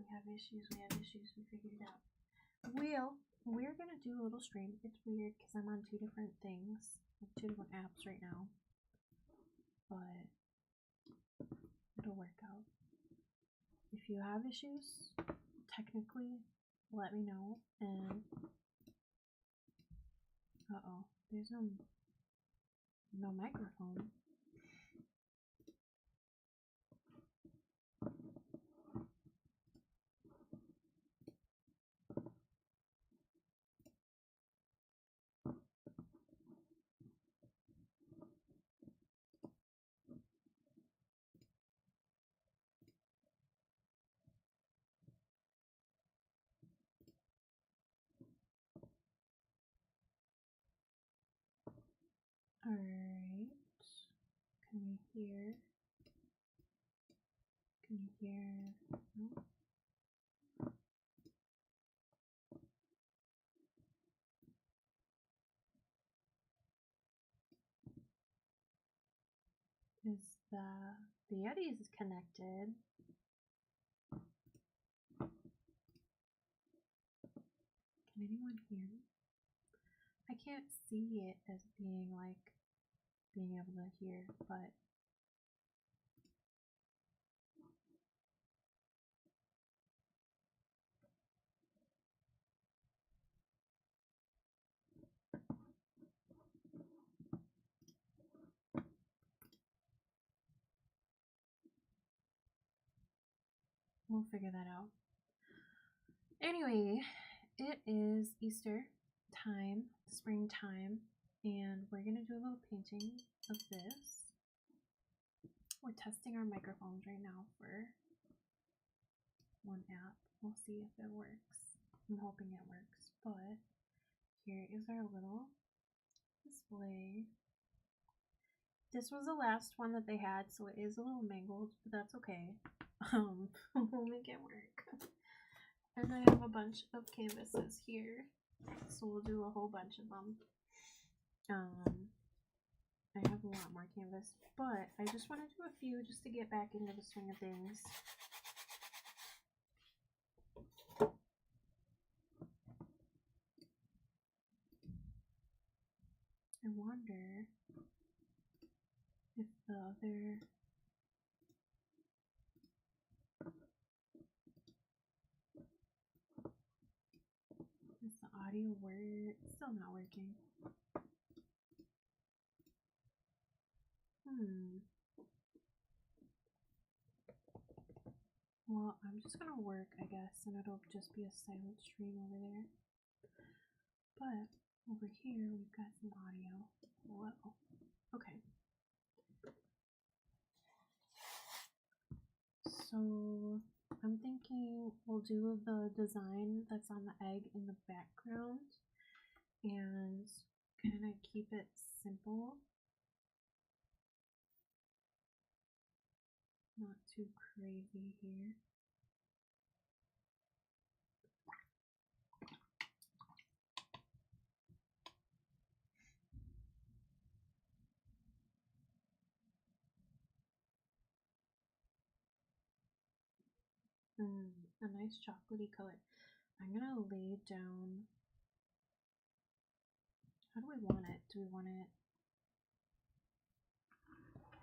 have issues, we figured it out. We're gonna do a little stream. It's weird because I'm on two different things, like 2 different apps right now, but it'll work out. If you have issues, technically, let me know. And there's no microphone. Alright. Can you hear? No? Is the Yeti is connected? Can anyone hear me? I can't see it as being able to hear, but we'll figure that out. Anyway, it is Easter time, springtime, and we're gonna do a little painting of this. We're testing our microphones right now for one app. We'll see if it works. I'm hoping it works, but here is our little display. This was the last one that they had, so it is a little mangled, but that's okay. We'll make it work. And I have a bunch of canvases here, so we'll do a whole bunch of them. I have a lot more canvas, but I just want to do a few just to get back into the swing of things. I wonder if the other... Is the audio work? It's still not working. Well, I'm just gonna work, I guess, and it'll just be a silent stream over there. But over here, we've got some audio. Whoa. Okay. So I'm thinking we'll do the design that's on the egg in the background and kind of keep it simple. Not too crazy here. A nice chocolatey color. I'm gonna lay down. How do we want it? Do we want it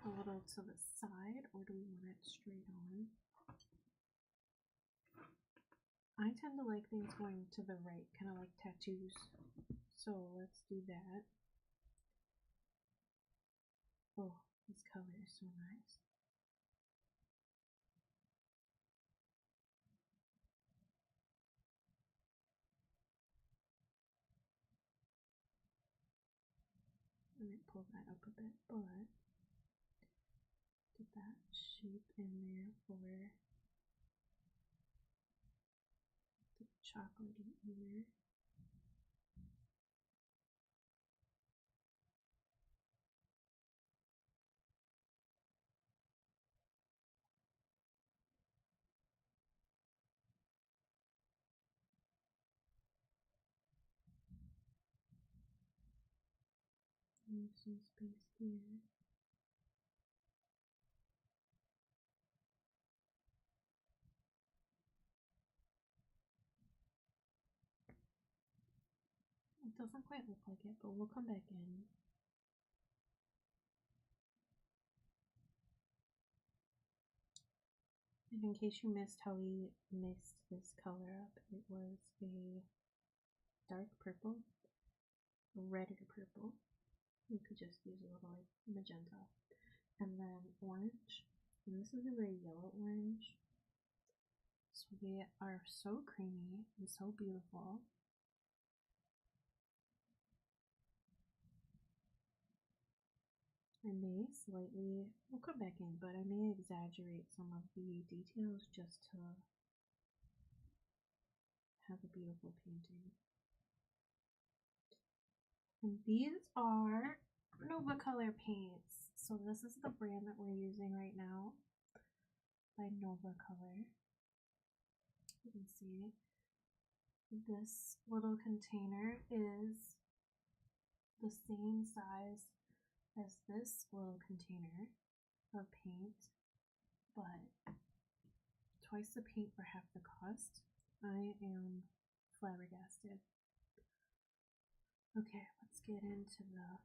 a little to the side, or do we want it straight on? I tend to like things going to the right, kind of like tattoos. So let's do that. Oh, this color is so nice. Let me pull that up a bit, but get that shape in there for the chocolatey ear. Leave some space here. Doesn't quite look like it, but we'll come back in. And in case you missed how we mixed this color up, it was a dark purple, a redder purple. You could just use a little like magenta. And then orange. And this is a very yellow orange. So they are so creamy and so beautiful. I may slightly, we'll come back in, but I may exaggerate some of the details just to have a beautiful painting. And these are Nova Color paints. So this is the brand that we're using right now by Nova Color. You can see this little container is the same size as this little container of paint, but twice the paint for half the cost. I am flabbergasted. Okay, let's get into the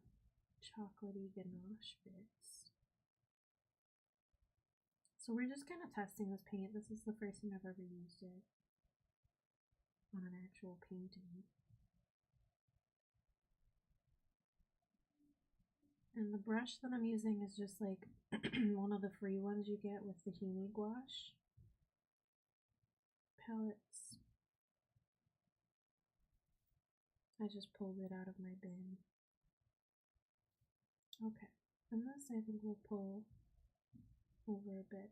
chocolatey ganache bits. So we're just kind of testing this paint. This is the first time I've ever used it on an actual painting. And the brush that I'm using is just like one of the free ones you get with the Himi gouache palettes. I just pulled it out of my bin. Okay, and this I think we'll pull over a bit.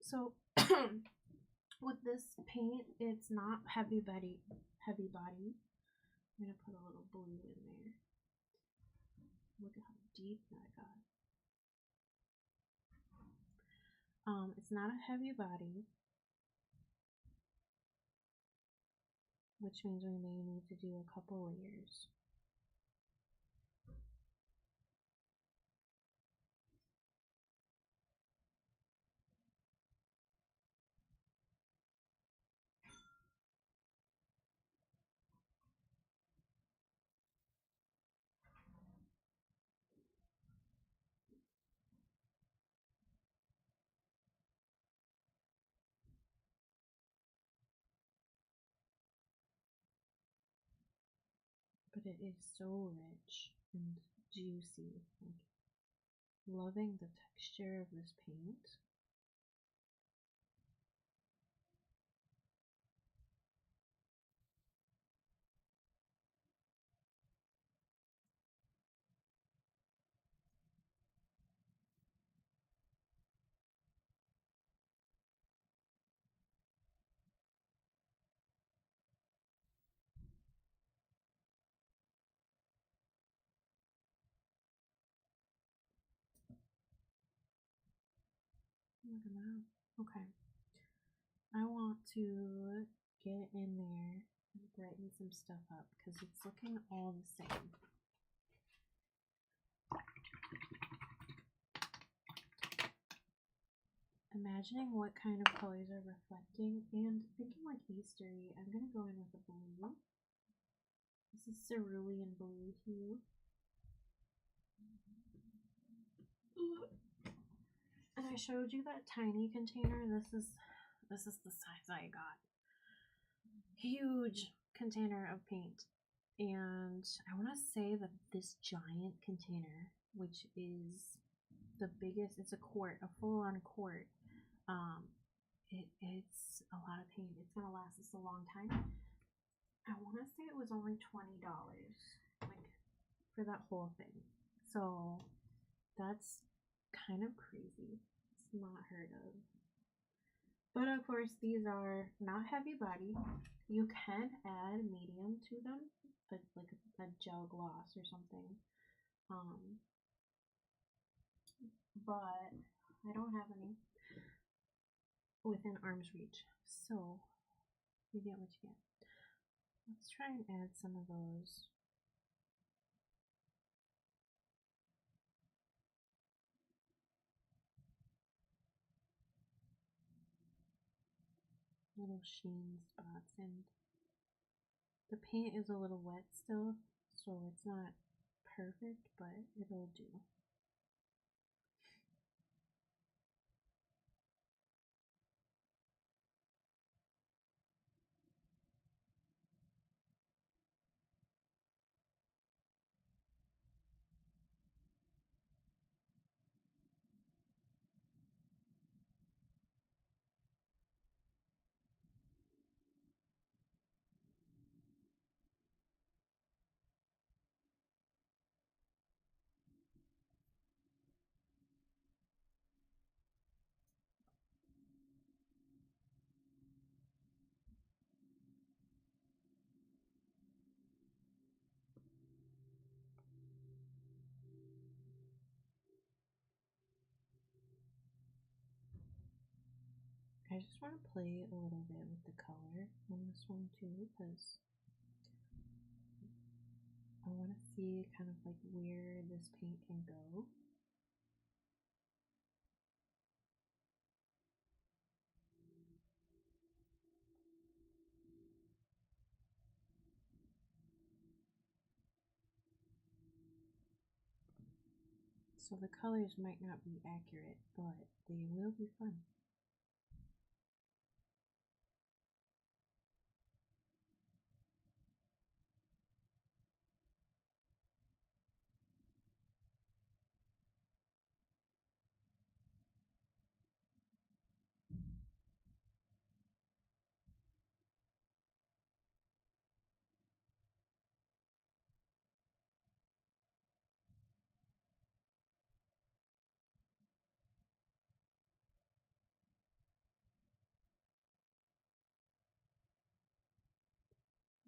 So with this paint, it's not heavy body. I'm gonna put a little blue in there. Look at how deep that got. It's not a heavy body, which means we may need to do a couple layers. But it is so rich and juicy. Like, loving the texture of this paint. Look at that. Okay. I want to get in there and brighten some stuff up because it's looking all the same. Imagining what kind of colors are reflecting and thinking like Eastery, I'm going to go in with a blue. This is cerulean blue hue. And I showed you that tiny container. This is the size I got. Huge container of paint. And I want to say that this giant container, which is the biggest, it's a quart, a full-on quart. It's a lot of paint. It's gonna last us a long time. I want to say it was only $20, like for that whole thing. So that's kind of crazy. It's not heard of. But of course, these are not heavy body. You can add medium to them, but like a gel gloss or something. But I don't have any within arm's reach. So you get what you get. Let's try and add some of those. Little sheen spots, and the paint is a little wet still, so it's not perfect, but it'll do. I just want to play a little bit with the color on this one too, because I want to see kind of like where this paint can go. So the colors might not be accurate, but they will be fun.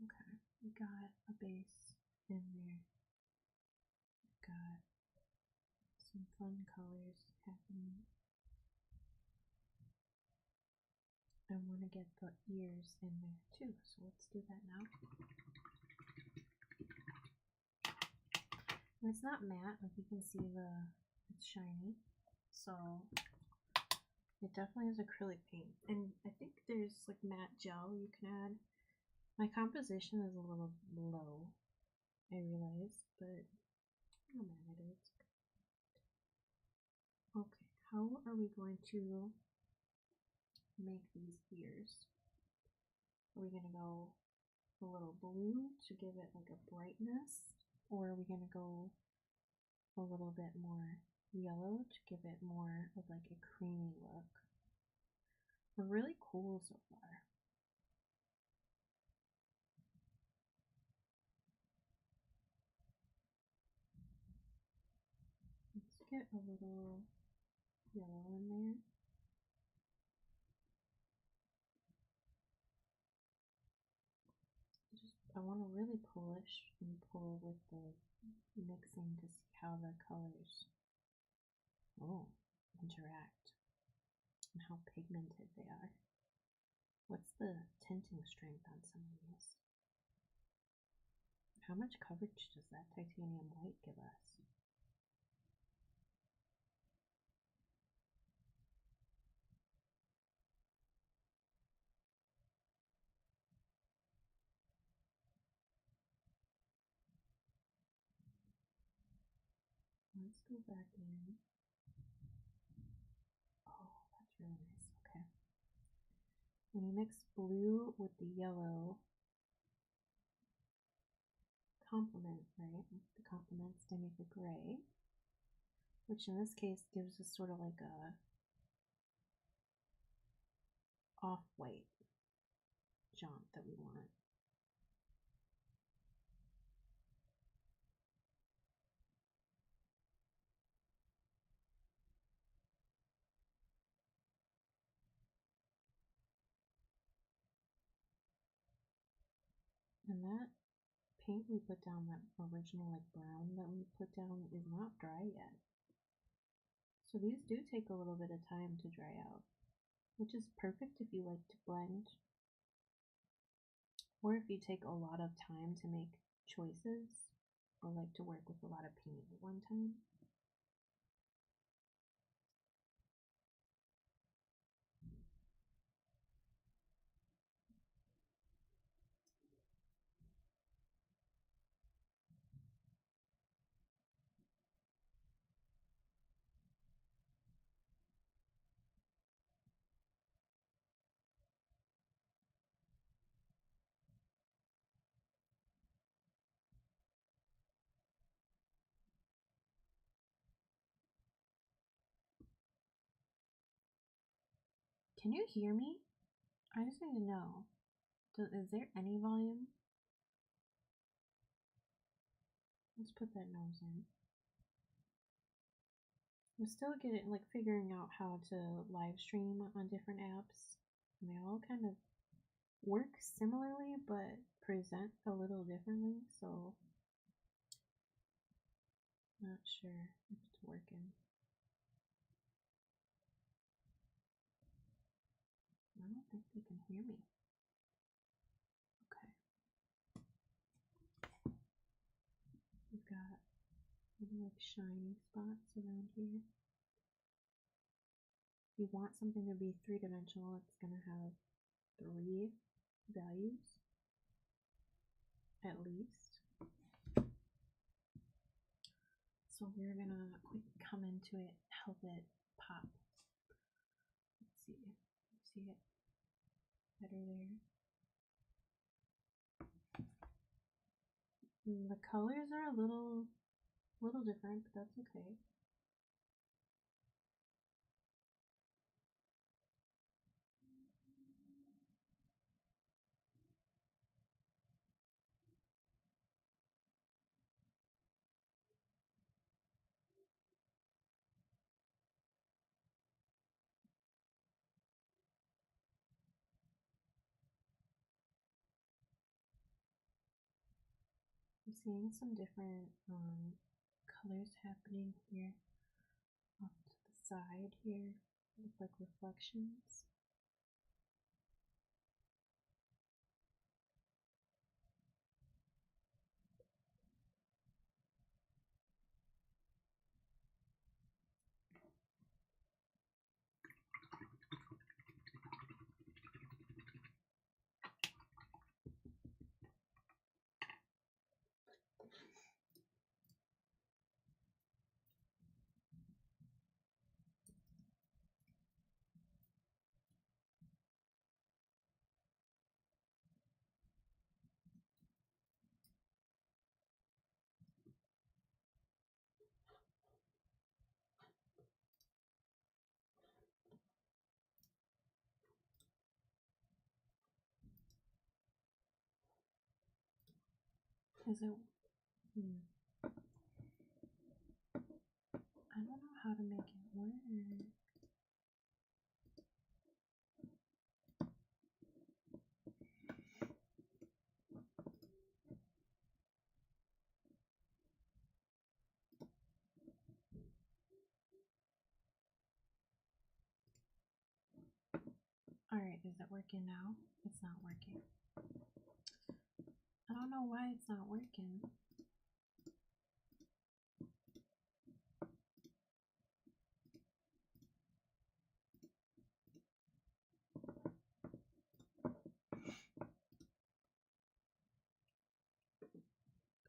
Okay, we got a base in there. We've got some fun colors happening. I want to get the ears in there too, so let's do that now. And it's not matte, like you can see it's shiny, so it definitely is acrylic paint. And I think there's like matte gel you can add. My composition is a little low, I realize, but no matter, it's good. Okay, how are we going to make these ears? Are we gonna go a little blue to give it like a brightness, or are we gonna go a little bit more yellow to give it more of like a creamy look? We're really cool so far. Let's get a little yellow in there. I want to really polish and pull with the mixing to see how the colors interact and how pigmented they are. What's the tinting strength on some of these? How much coverage does that titanium white give us? Let's go back in. Oh, that's really nice. Okay. When you mix blue with the yellow, complement, right? The complements to make a gray, which in this case gives us sort of like a off-white jaunt that we want. And that paint we put down, that original like brown that we put down, is not dry yet. So these do take a little bit of time to dry out, which is perfect if you like to blend, or if you take a lot of time to make choices, or like to work with a lot of paint at one time. Can you hear me? I just need to know. Is there any volume? Let's put that nose in. I'm still figuring out how to live stream on different apps. And they all kind of work similarly, but present a little differently, so not sure if it's working. I don't think they can hear me. Okay. We've got little shiny spots around here. If you want something to be three-dimensional, it's going to have 3 values, at least. So we're going to quick come into it, help it pop. Let's see. See it better there. The colors are a little different, but that's okay. I'm seeing some different colors happening here off to the side here, look like reflections. Is it? I don't know how to make it work. Alright, is it working now? It's not working. I don't know why it's not working.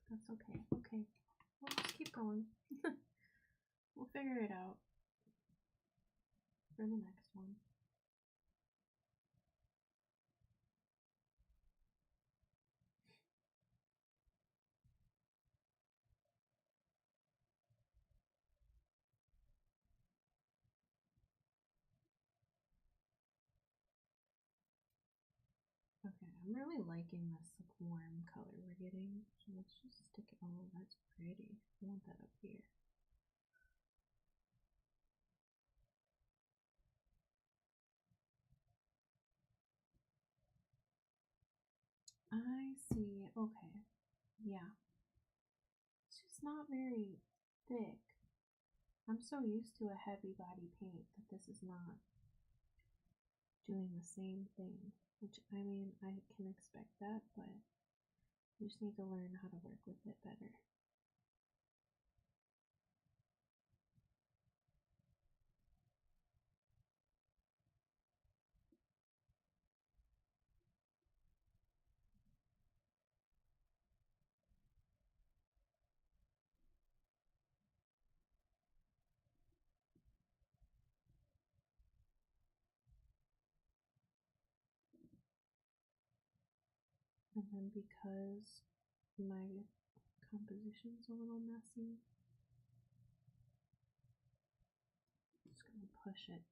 That's okay. Okay. We'll just keep going. We'll figure it out for the next one. Okay, I'm really liking this warm color we're getting. So let's just stick it. Oh, that's pretty. I want that up here. I see. Okay. Yeah. It's just not very thick. I'm so used to a heavy body paint that this is not doing the same thing. Which, I mean, I can expect that, but you just need to learn how to work with it better. And then because my composition's a little messy, I'm just gonna push it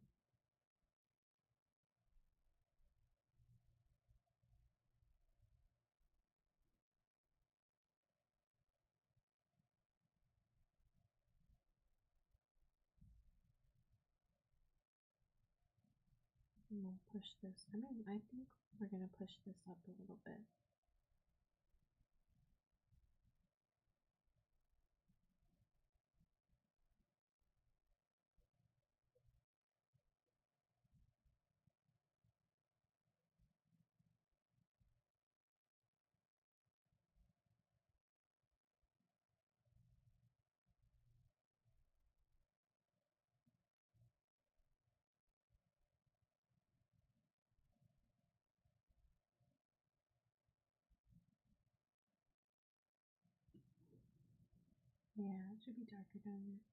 we'll push this. I mean, I think we're gonna push this up a little bit. Yeah, it should be darker down there.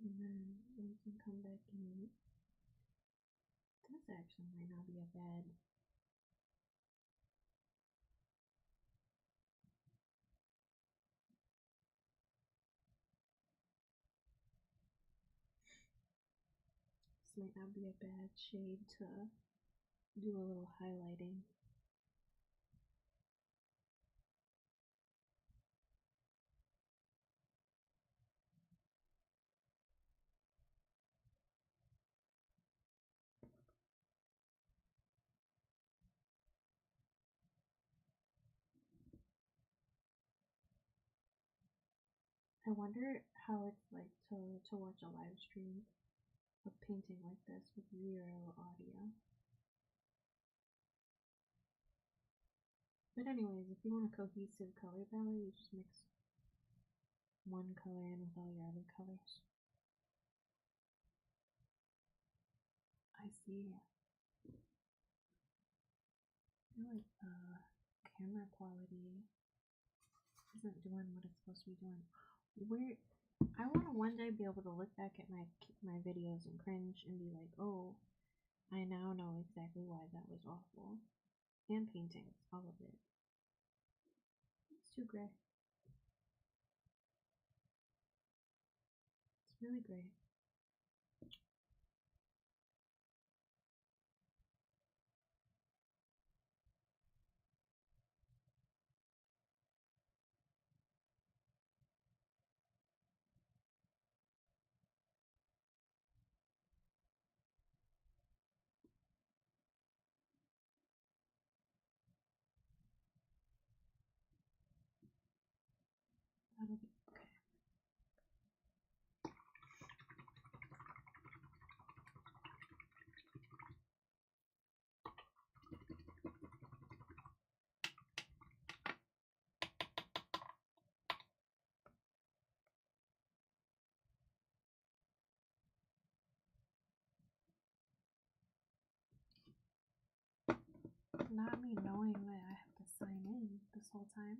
And then we can come back in. This actually might not be a bad. This might not be a bad shade to do a little highlighting. I wonder how it's like to watch a live stream of painting like this with zero audio. But anyways, if you want a cohesive color palette, you just mix one color in with all your other colors. I see. I feel like the camera quality isn't doing what it's supposed to be doing. I want to one day be able to look back at my videos and cringe and be like, oh, I now know exactly why that was awful. And paintings, all of it. It's too gray. It's really gray. That'll be okay. Not me knowing that I have to sign in this whole time.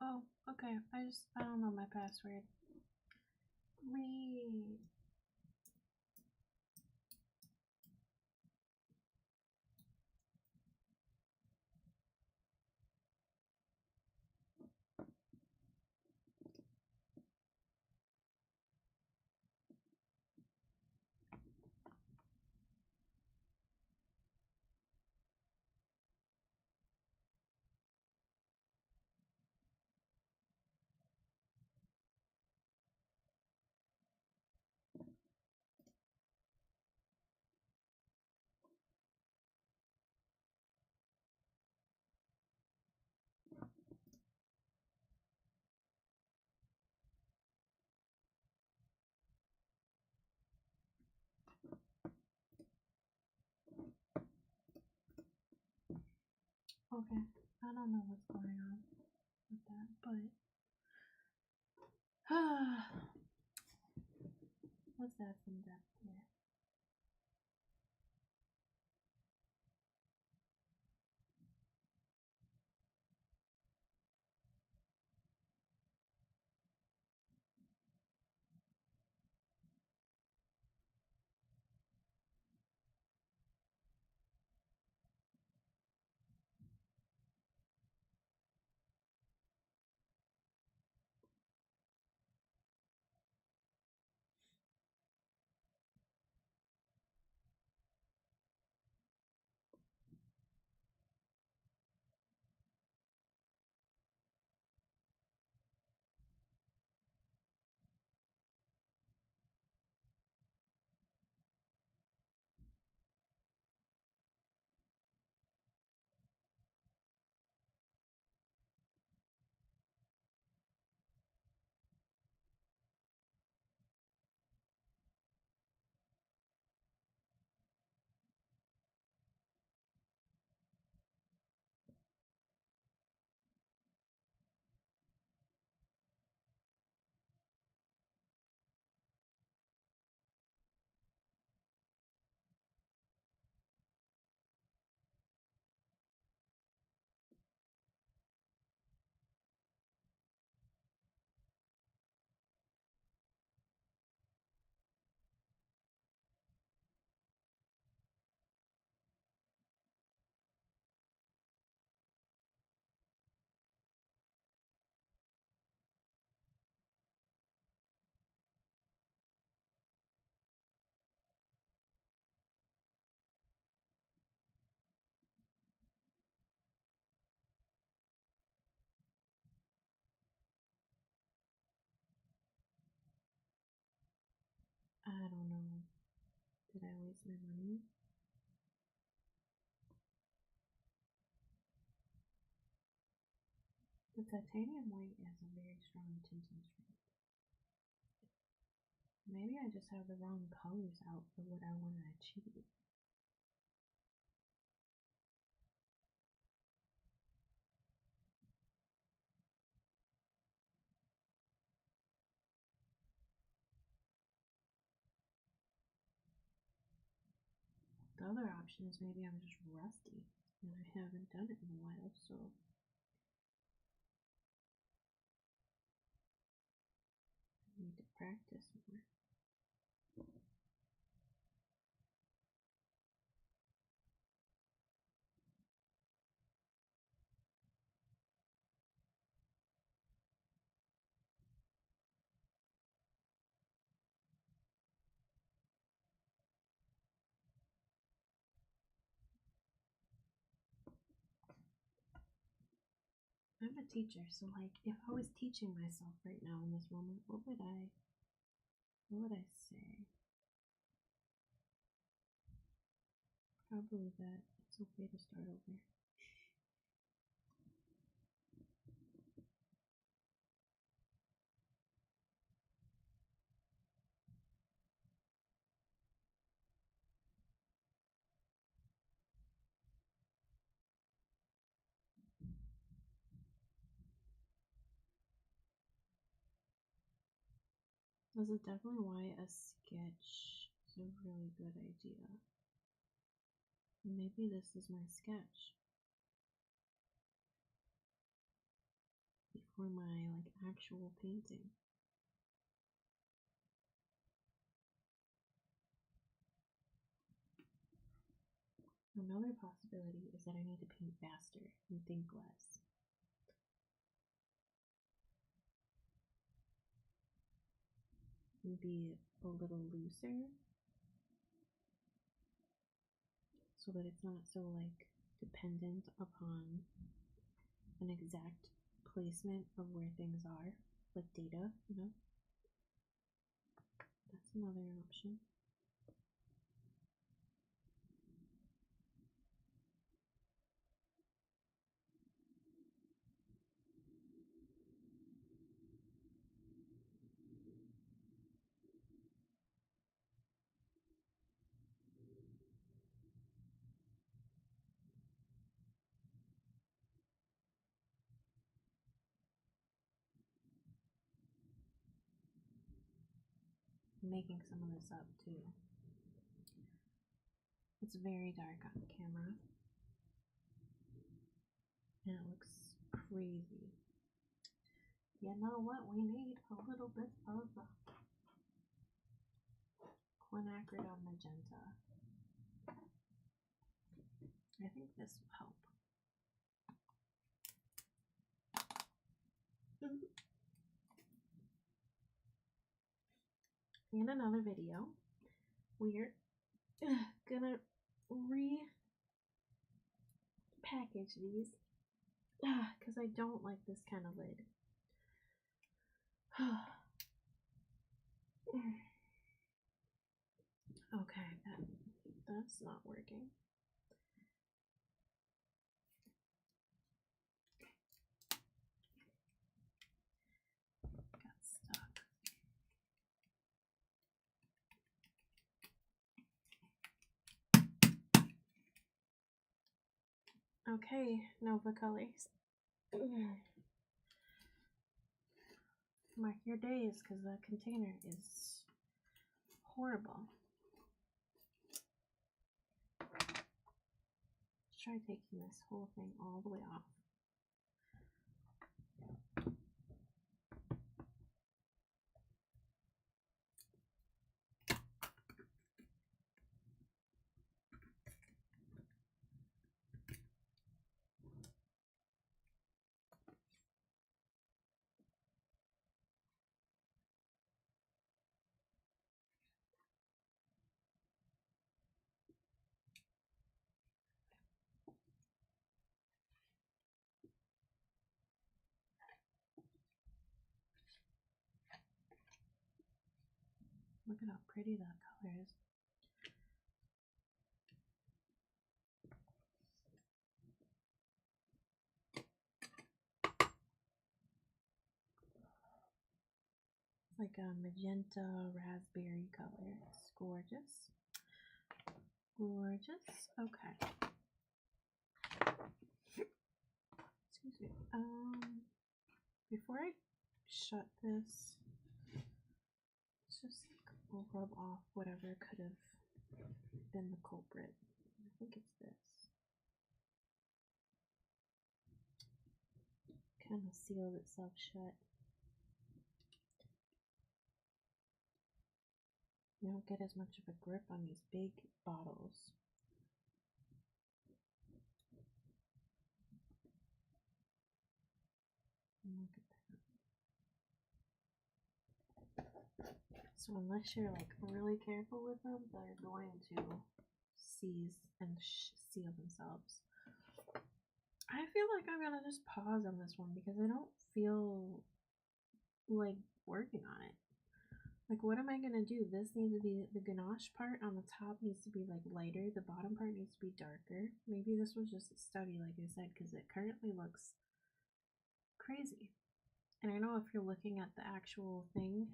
Oh, okay. I don't know my password. Wait. Okay, I don't know what's going on with that, but let's add some depth here. I don't know. Did I waste my money? The titanium white has a very strong tinting strength. Maybe I just have the wrong colors out for what I want to achieve. The other option is maybe I'm just rusty and I haven't done it in a while, so I need to practice more. I'm a teacher, so like if I was teaching myself right now in this moment, what would I say? Probably that it's okay to start over. This is definitely why a sketch is a really good idea. Maybe this is my sketch before my like actual painting. Another possibility is that I need to paint faster and think less. And be a little looser so that it's not so like dependent upon an exact placement of where things are, like data, you know? That's another option. making some of this up too. It's very dark on camera. And it looks crazy. You know what? We need a little bit of Quinacridone Magenta. I think this will help. In another video, we're gonna repackage these because I don't like this kind of lid. Okay, that's not working. Got stuck. Okay, Nova Colors. Mark your days because the container is horrible. Let's try taking this whole thing all the way off. Look at how pretty that color is. It's like a magenta raspberry color. It's gorgeous. Gorgeous. Okay. Excuse me. Before I shut this, let's just rub off whatever could have been the culprit. I think it's this. Kind of sealed itself shut. You don't get as much of a grip on these big bottles. Look at that. So unless you're like really careful with them, they're going to seize and seal themselves. I feel like I'm gonna just pause on this one because I don't feel like working on it. Like, what am I gonna do? This needs to be, the ganache part on the top needs to be like lighter, the bottom part needs to be darker. Maybe this was just a study, like I said, because it currently looks crazy. And I know if you're looking at the actual thing,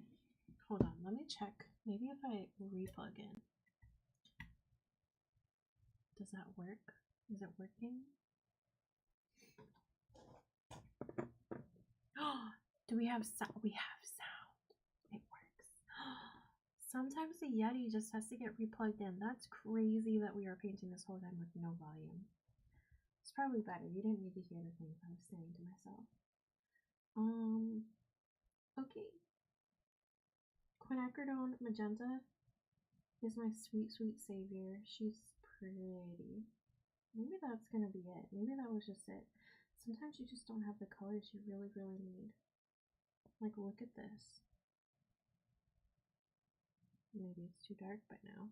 hold on, let me check. Maybe if I replug in. Does that work? Is it working? Do we have sound? We have sound. It works. Sometimes the Yeti just has to get replugged in. That's crazy that we are painting this whole time with no volume. It's probably better. You didn't need to hear the things I was saying to myself. Okay. Quinacridone Magenta is my sweet, sweet savior. She's pretty. Maybe that's gonna be it. Maybe that was just it. Sometimes you just don't have the colors you really, really need. Like, look at this. Maybe it's too dark by now.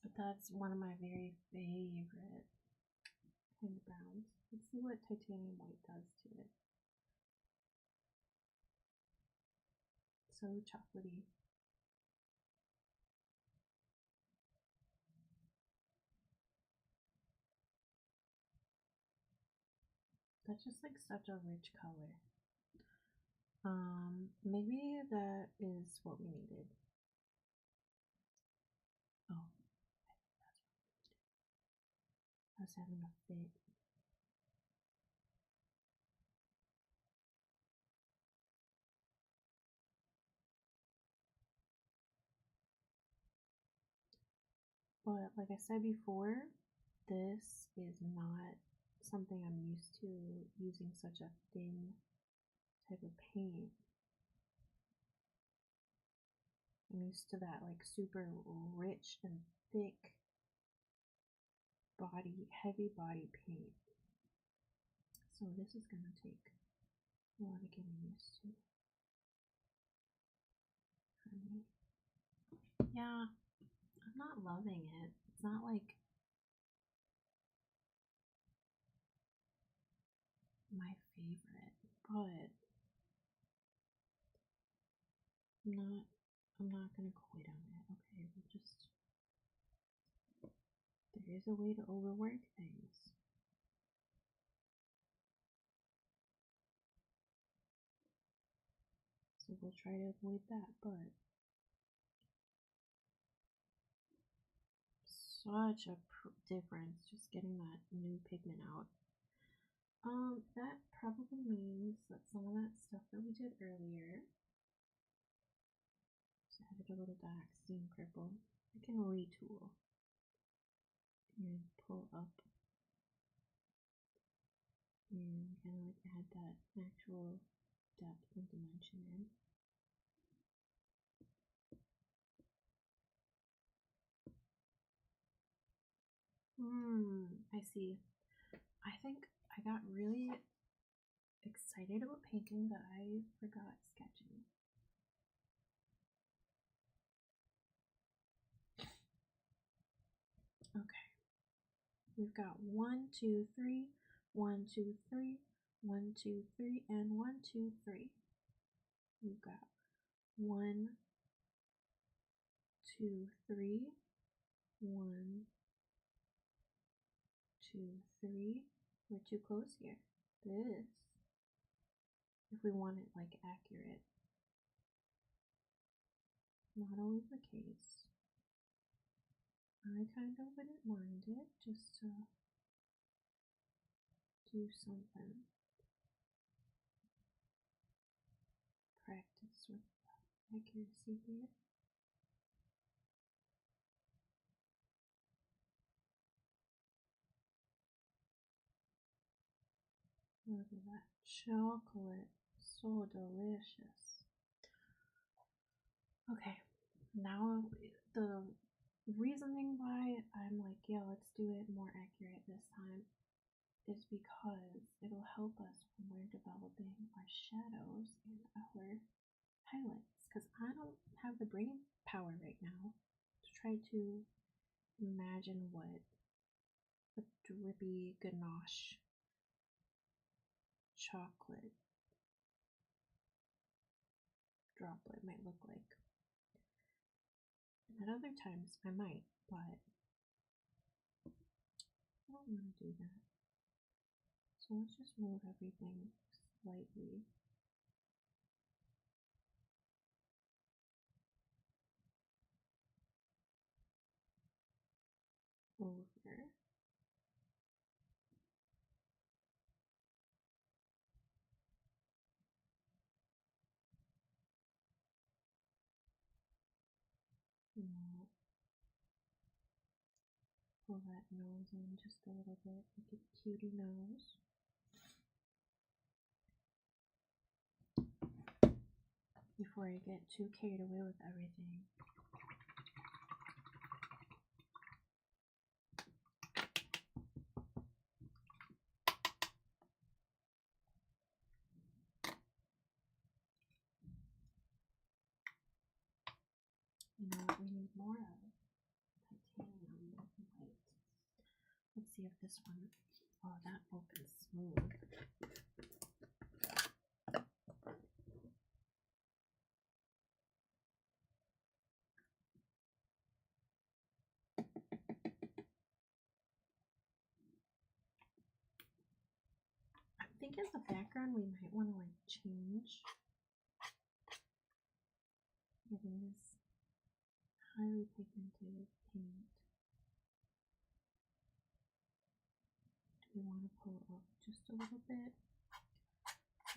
But that's one of my very favorite kind of browns. Let's see what titanium white does to it. So chocolatey. That's just like such a rich color. Maybe that is what we needed. us having a fit. But like I said before, this is not something I'm used to, using such a thin type of paint. I'm used to that like super rich and thick body, heavy body paint. So this is gonna take a lot of getting used to for me. Yeah, I'm not loving it. It's not like my favorite, but I'm not gonna quit on it. Okay, there is a way to overwork things. So we'll try to avoid that, but such a difference just getting that new pigment out. That probably means that some of that stuff that we did earlier, just added a little Dioxazine purple. I can retool and pull up and kind of like add that actual depth and dimension in. I see. I think I got really excited about painting that I forgot sketching. Okay. We've got 1, 2, 3, 1, 2, 3, 1, 2, 3, and 1, 2, 3. We've got 1, 2, 3, 1, 2, 3. We're too close here. This, if we want it like accurate, not always the case. I kind of wouldn't mind it just to do something. Practice with accuracy here. Look at that chocolate, so delicious. Okay, now the reasoning why I'm like, yeah, let's do it more accurate this time is because it'll help us when we're developing our shadows and our highlights. Because I don't have the brain power right now to try to imagine what a drippy ganache chocolate droplet might look like. And at other times I might, but I don't want to do that. So let's just move everything slightly. Over. Now pull that nose in just a little bit, make it a cutie nose. Before I get too carried away with everything. You know what we need more of? Titanium white. Let's see if this one, oh, that opens smooth. I'm thinking the background we might want to like change. It is highly pigmented paint. we want to pull up just a little bit.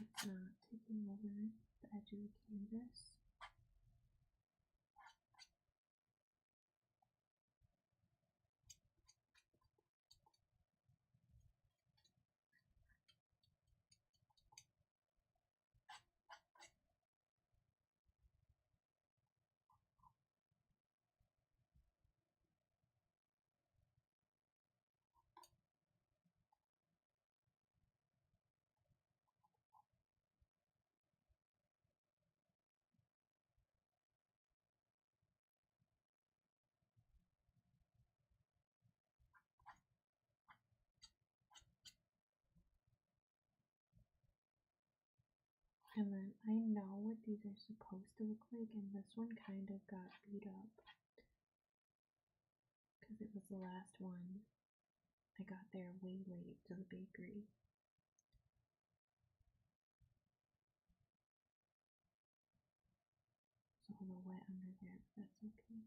It's not taking over the edge of the canvas. And then I know what these are supposed to look like, and this one kind of got beat up because it was the last one. I got there way late to the bakery. So a little wet under there, but that's okay.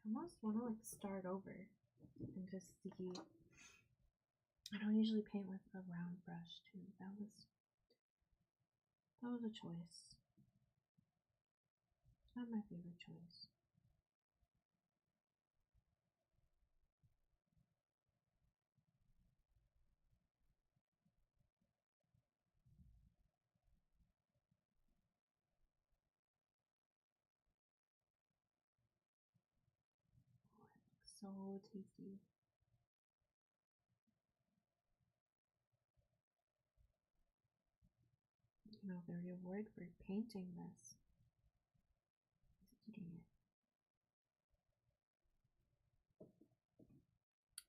I almost want to like start over and just see. I don't usually paint with a round brush too. That was a choice. Not my favorite choice. So tasty. You know, the reward for painting this is eating it.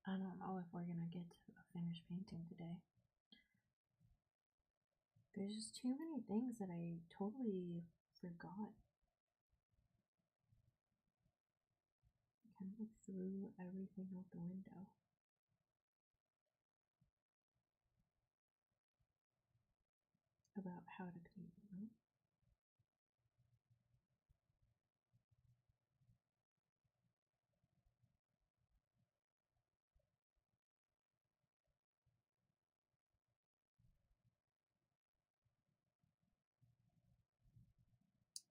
I don't know if we're gonna get to a finished painting today. There's just too many things that I totally forgot. I kind of like threw everything out the window. About how to paint, you know?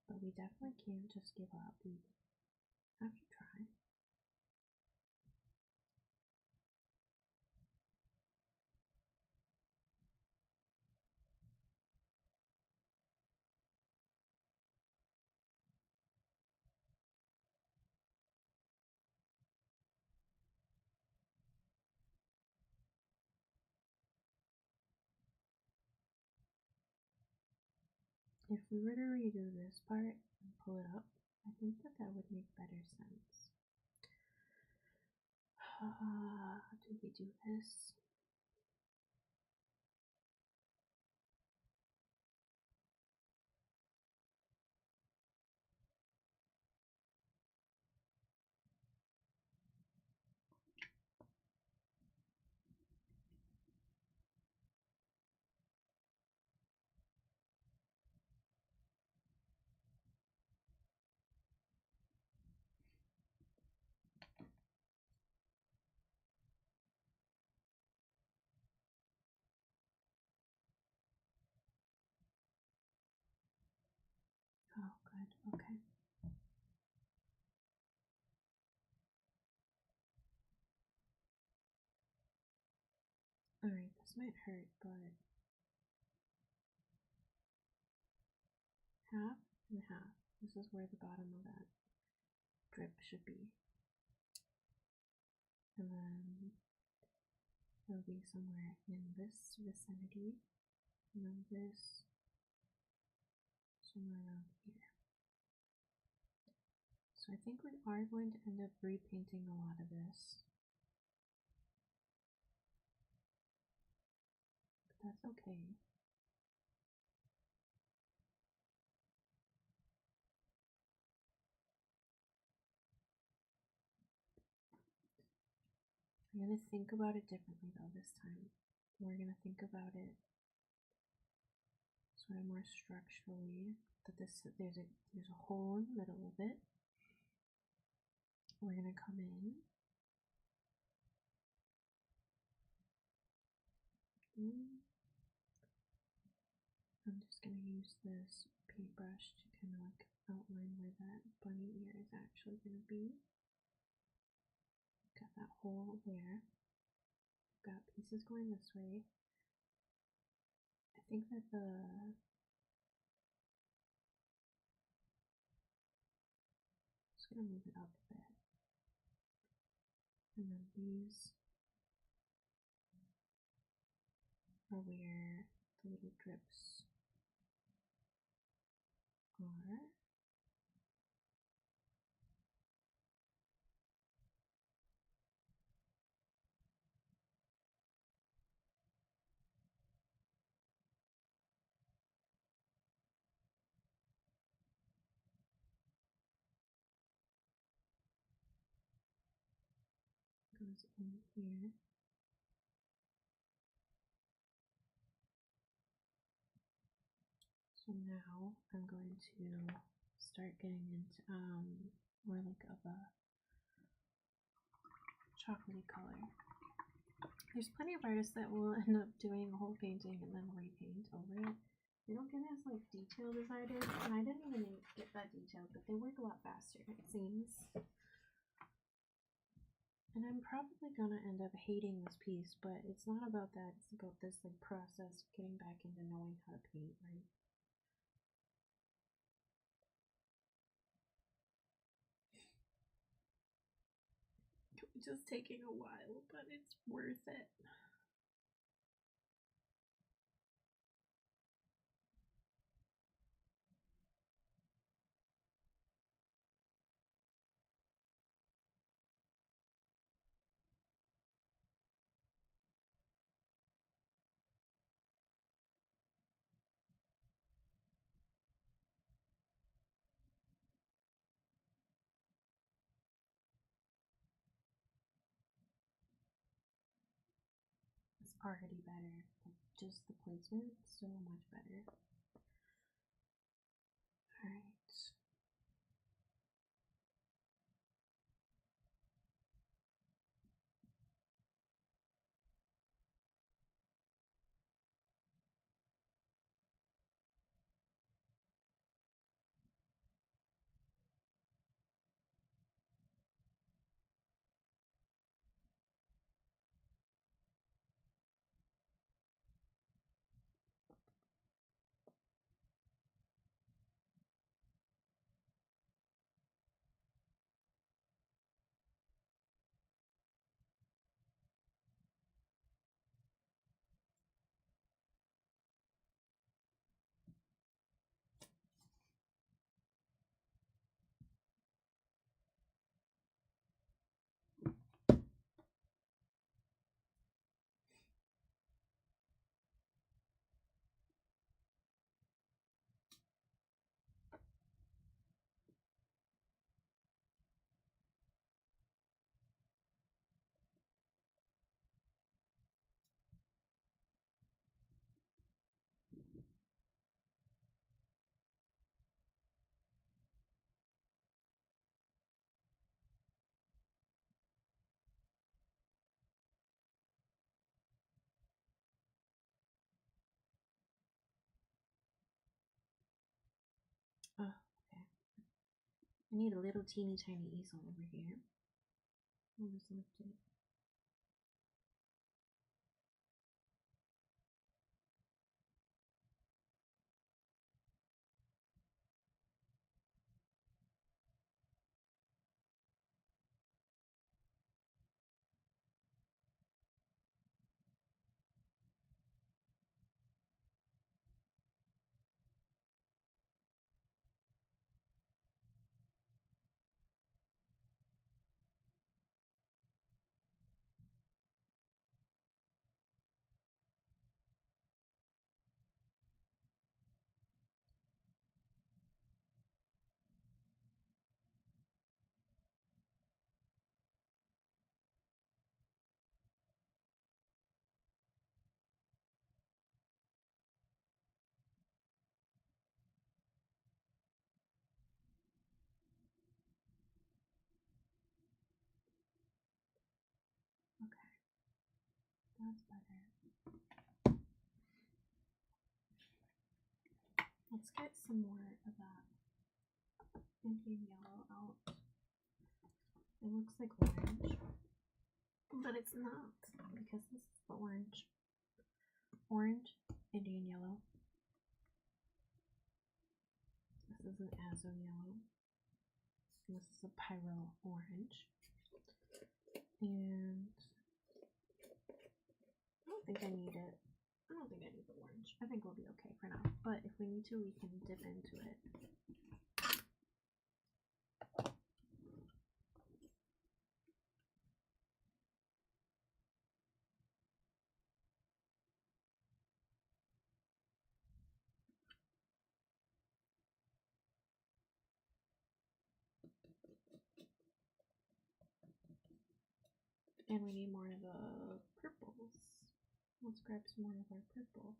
But we definitely can't just give up. We have to try. If we were to redo this part and pull it up, I think that would make better sense. How do we do this? Oh, good. Okay. Alright, this might hurt, but half and half. This is where the bottom of that drip should be. And then it'll be somewhere in this vicinity, and then this somewhere around here. So I think we are going to end up repainting a lot of this. But that's okay. I'm going to think about it differently though this time. We're going to think about it sort of more structurally, that there's a hole in the middle of it. We're going to come in I'm just going to use this paintbrush to kind of like outline where that bunny ear is actually going to be. Got that hole there. Got pieces going this way. I think that just going to move it up a bit. And then these are where the little drips are. Goes in here. So now I'm going to start getting into more like of a chocolatey color. There's plenty of artists that will end up doing a whole painting and then repaint over it. They don't get as like detailed as I did, and I didn't even get that detailed, but they work a lot faster, it seems. And I'm probably gonna end up hating this piece, but it's not about that. It's about this like process of getting back into knowing how to paint, right? It's just taking a while, but it's worth it. It's already better. Like, just the placement, so much better. Alright. Oh, okay. I need a little teeny tiny easel over here. I'll just lift it. that's better. Let's get some more of that Indian yellow out. It looks like orange, but it's not because this is the orange. Orange, Indian yellow. This is an azo yellow. This is a Pyrrole orange. And I don't think I need it. I don't think I need the orange. I think we'll be okay for now. But if we need to, we can dip into it. And we need more of the purples. Let's grab some more of our purples.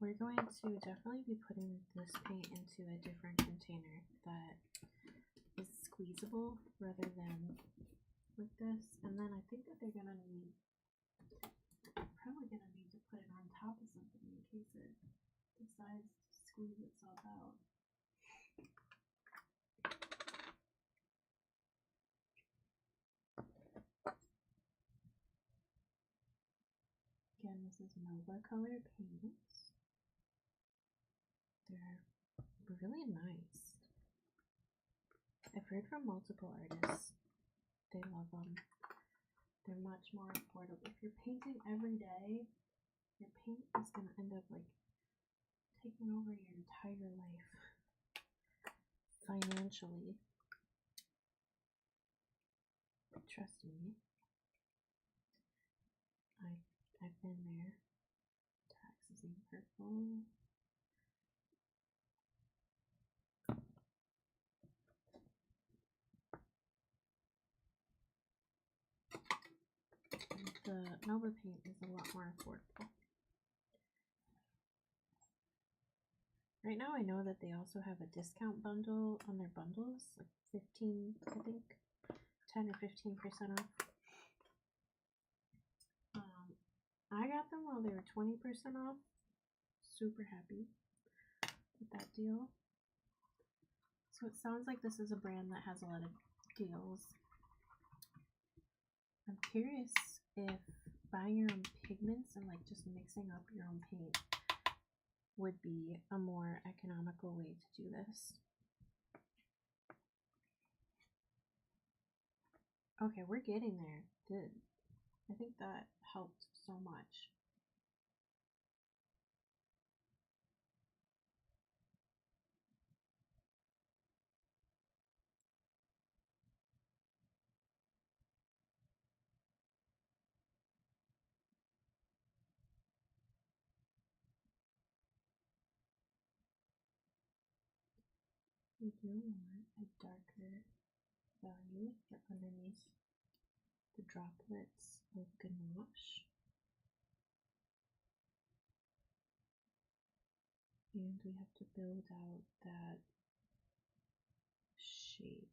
We're going to definitely be putting this paint into a different container that is squeezable rather than like this. And then I think that they're gonna need, probably gonna need to put it on top of something in case it decides to squeeze itself out. Again, this is Nova Color paints. They're really nice. I've heard from multiple artists they love them. They're much more affordable. If you're painting every day, your paint is gonna end up like taking over your entire life financially. But trust me, I've been there. Dioxazine purple. The Nova paint is a lot more affordable. Right now I know that they also have a discount bundle on their bundles, like 15, I think, 10 or 15% off. I got them while they were 20% off. Super happy with that deal. So it sounds like this is a brand that has a lot of deals. I'm curious if buying your own pigments and like just mixing up your own paint would be a more economical way to do this. Okay, we're getting there. Good. I think that helped so much. We do want a darker value for underneath the droplets of Ganache. And we have to build out that shape.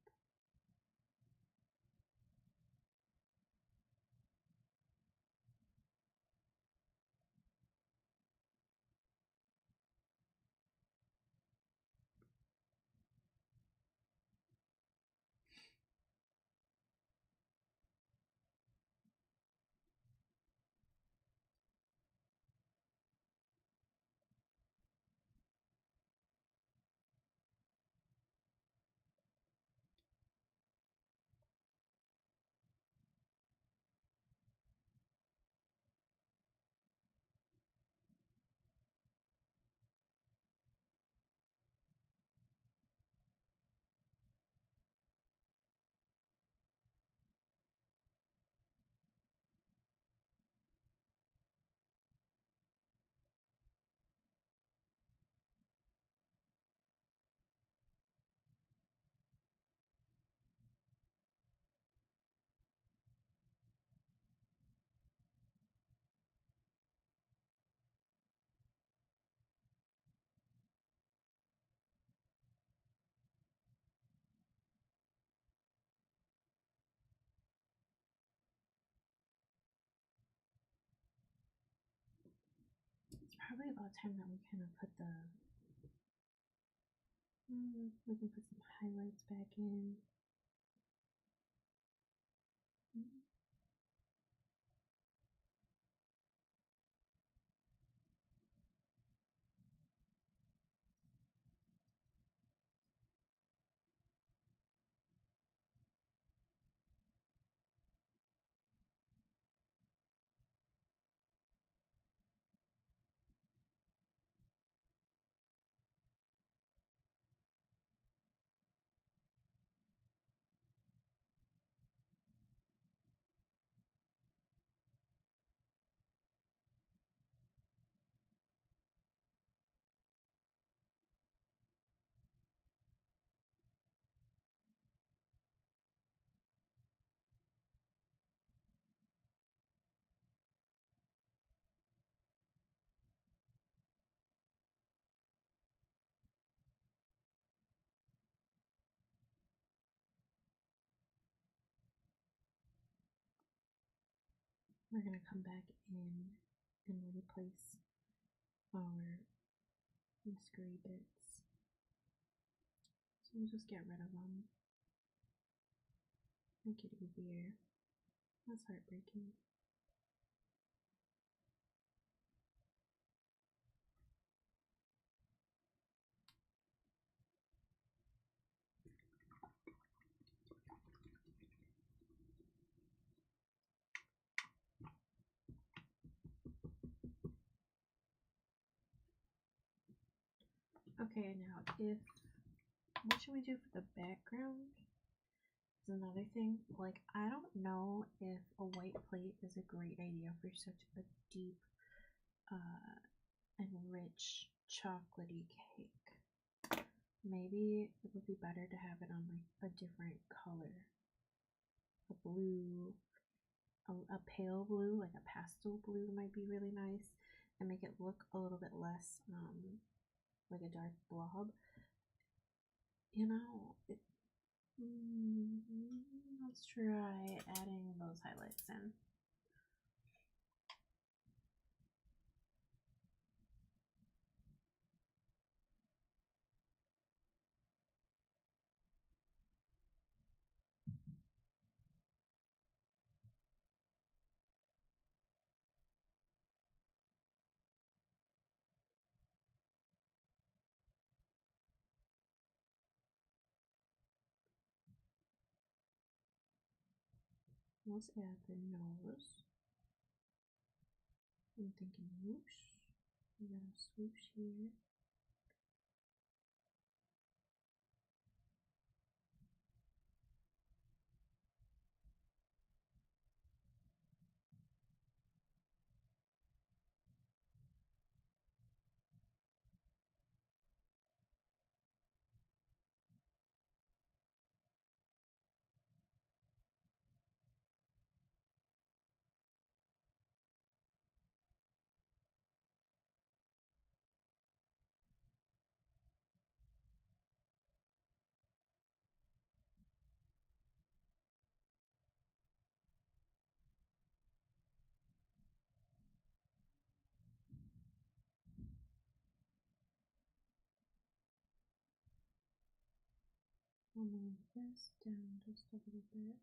probably about time that we kind of put the, we can put some highlights back in. We're going to come back in and replace our whiskery bits. So we'll just get rid of them. Make it easier. That's heartbreaking. Okay, now what should we do for the background? Is another thing. Like, I don't know if a white plate is a great idea for such a deep and rich chocolatey cake. Maybe it would be better to have it on like a different color. A blue, a pale blue, like a pastel blue might be really nice and make it look a little bit less like a dark blob. You know, let's try adding those highlights in. Let's add the nose. I'm thinking whoosh. We got a swoosh here. I'll move this down just a little bit.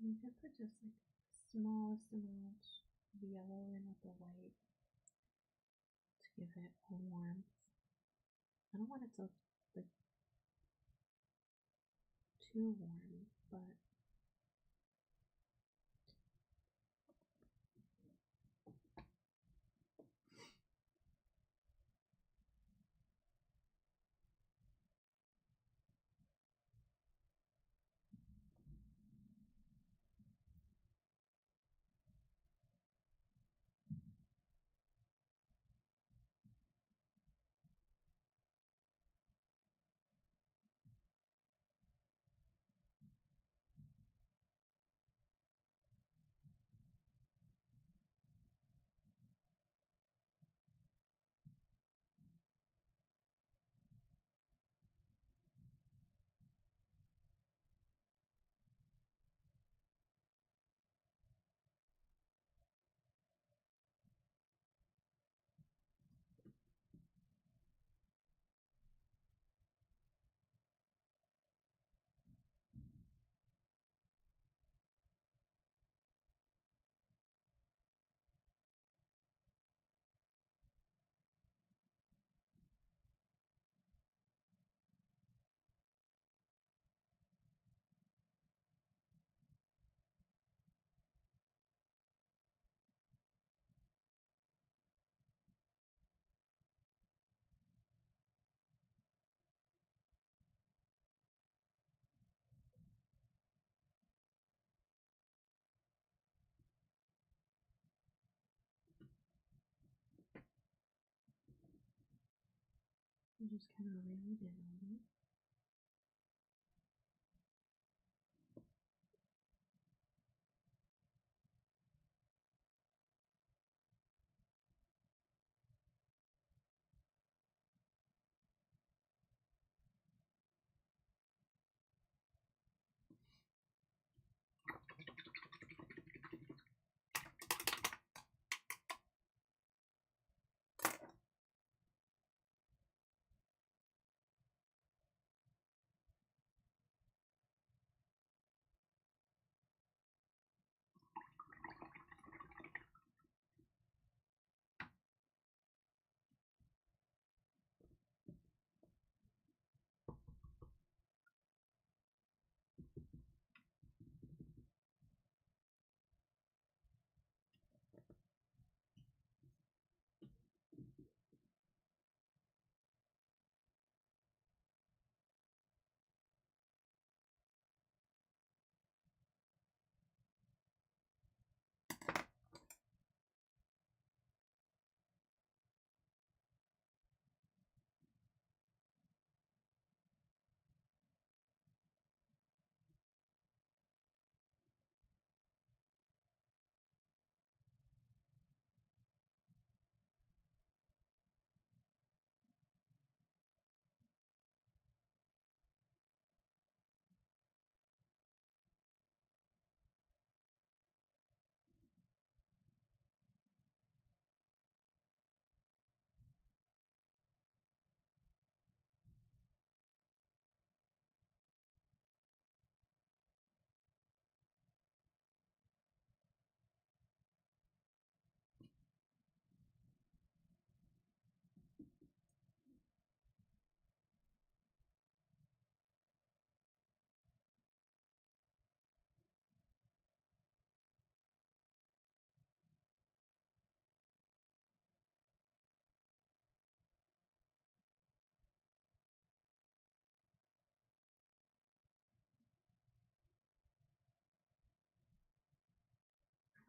You can put just like the smallest amount of yellow in with the white to give it a warmth. I don't want it to look like too warm, but just kind of rammed in on it.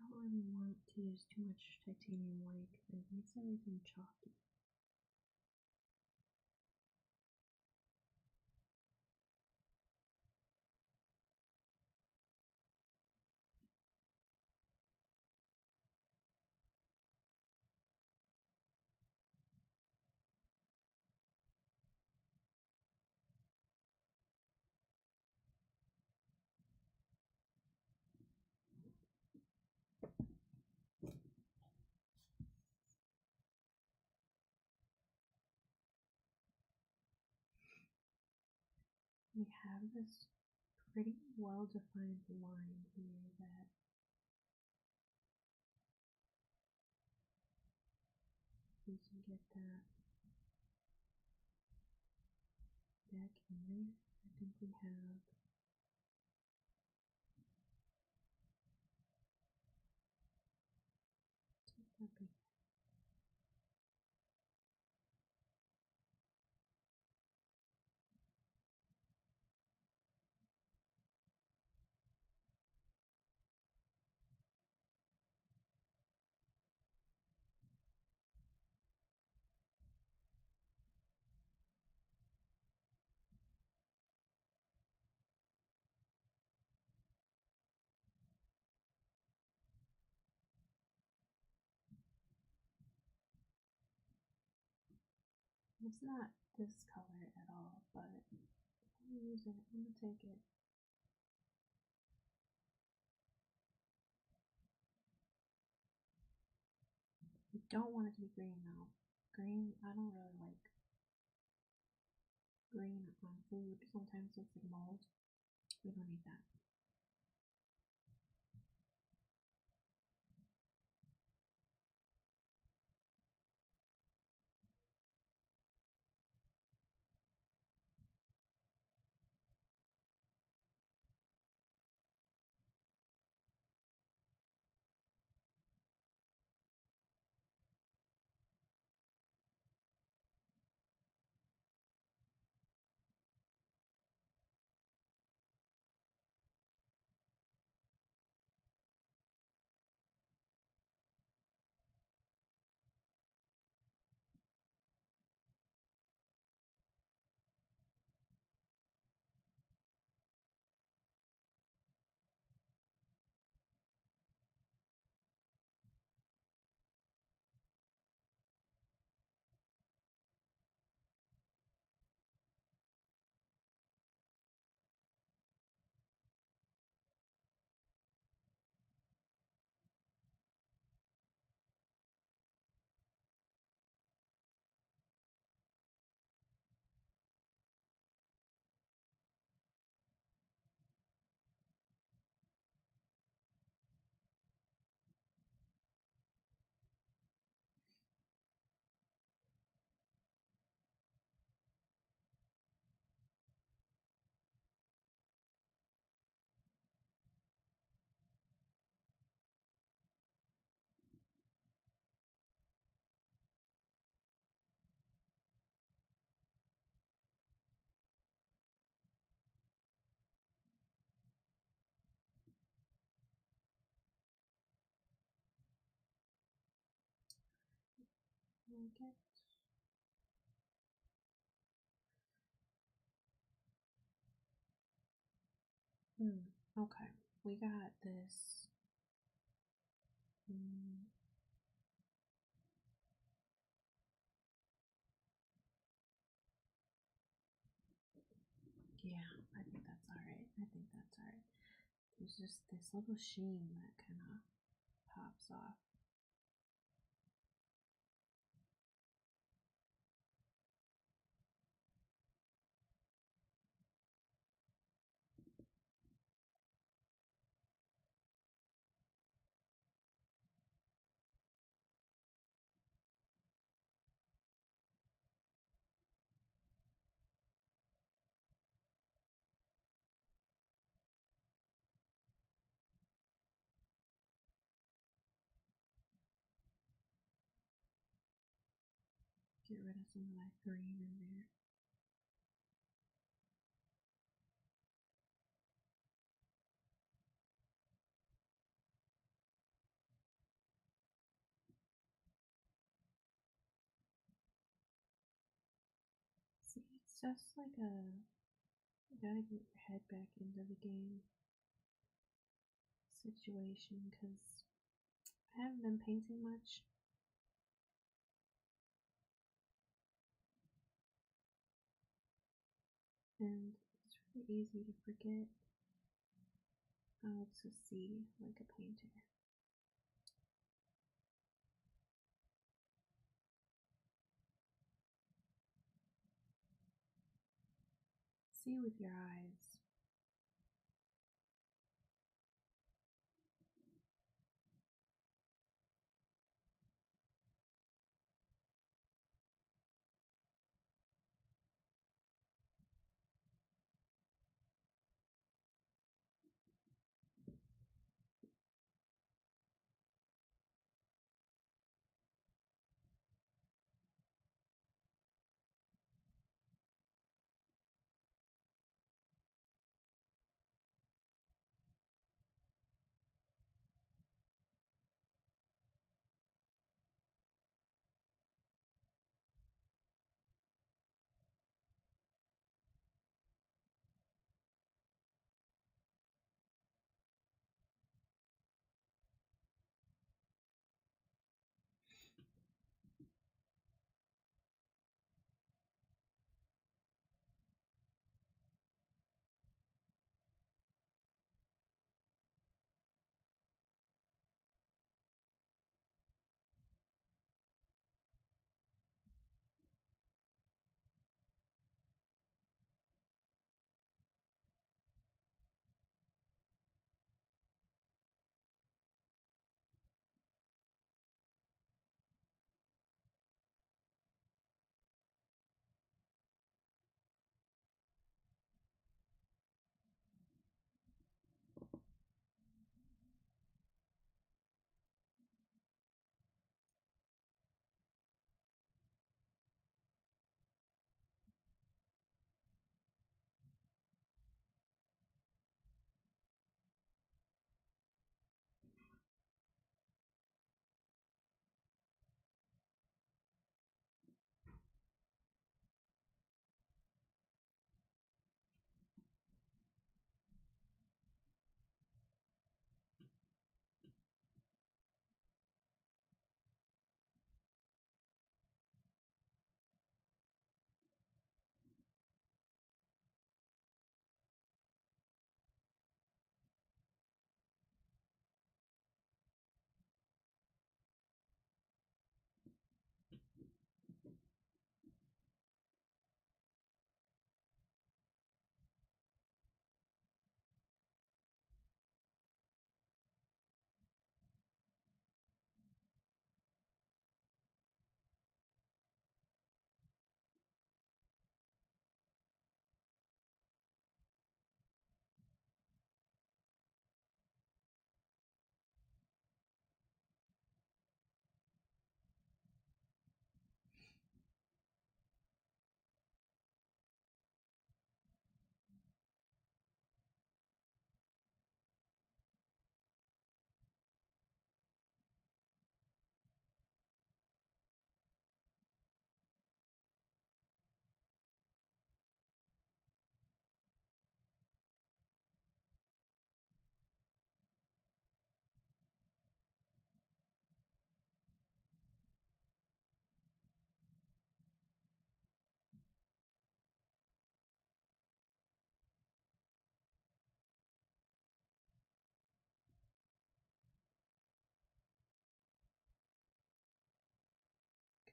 I don't really want to use too much titanium white because it makes everything chalky. We have this pretty well-defined line here that we can get that back in there. I think we have okay. It's not this color at all, but I'm gonna use it. I'm gonna take it. You don't want it to be green though. Green, I don't really like green on food. Sometimes it's like mold. We don't need that. like it. Okay, we got this. Yeah, I think that's alright. I think that's alright. There's just this little sheen that kind of pops off. Get rid of some of that green in there. See, it's just like you gotta get your head back into the game situation because I haven't been painting much. And it's really easy to forget how to see like a painter. See with your eyes.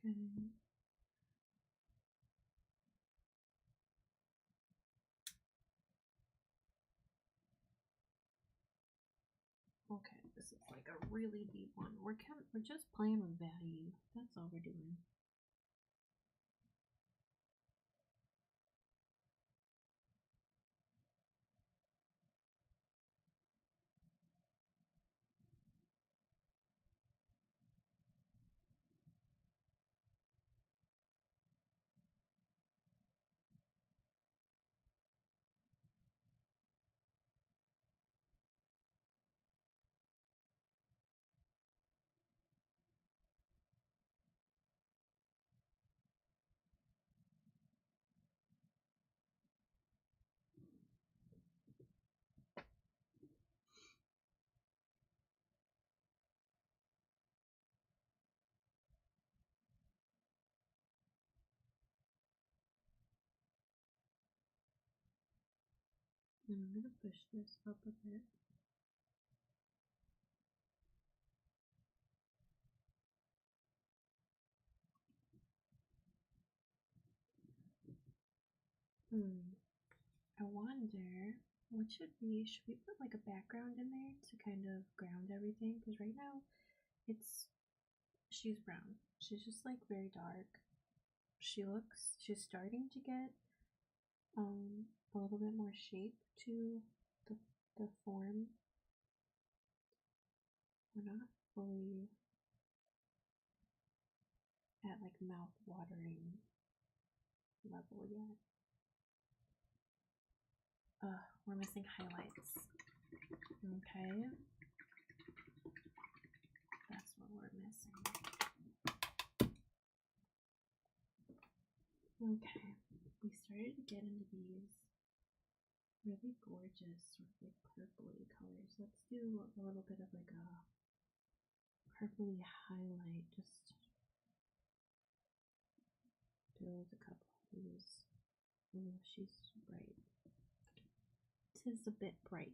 Okay. Okay, this is like a really deep one. We're just playing with value. That's all we're doing. And I'm going to push this up a bit. I wonder what should we put like a background in there to kind of ground everything? Because right now she's brown. She's just like very dark. She's starting to get a little bit more shape to the form. We're not fully at like mouth watering level yet. We're missing highlights. Okay. That's what we're missing. Okay. We started to get into these really gorgeous sort of like purpley colors. Let's do a little bit of like a purpley highlight. Just build a couple of these. Oh, she's bright. Tis a bit bright.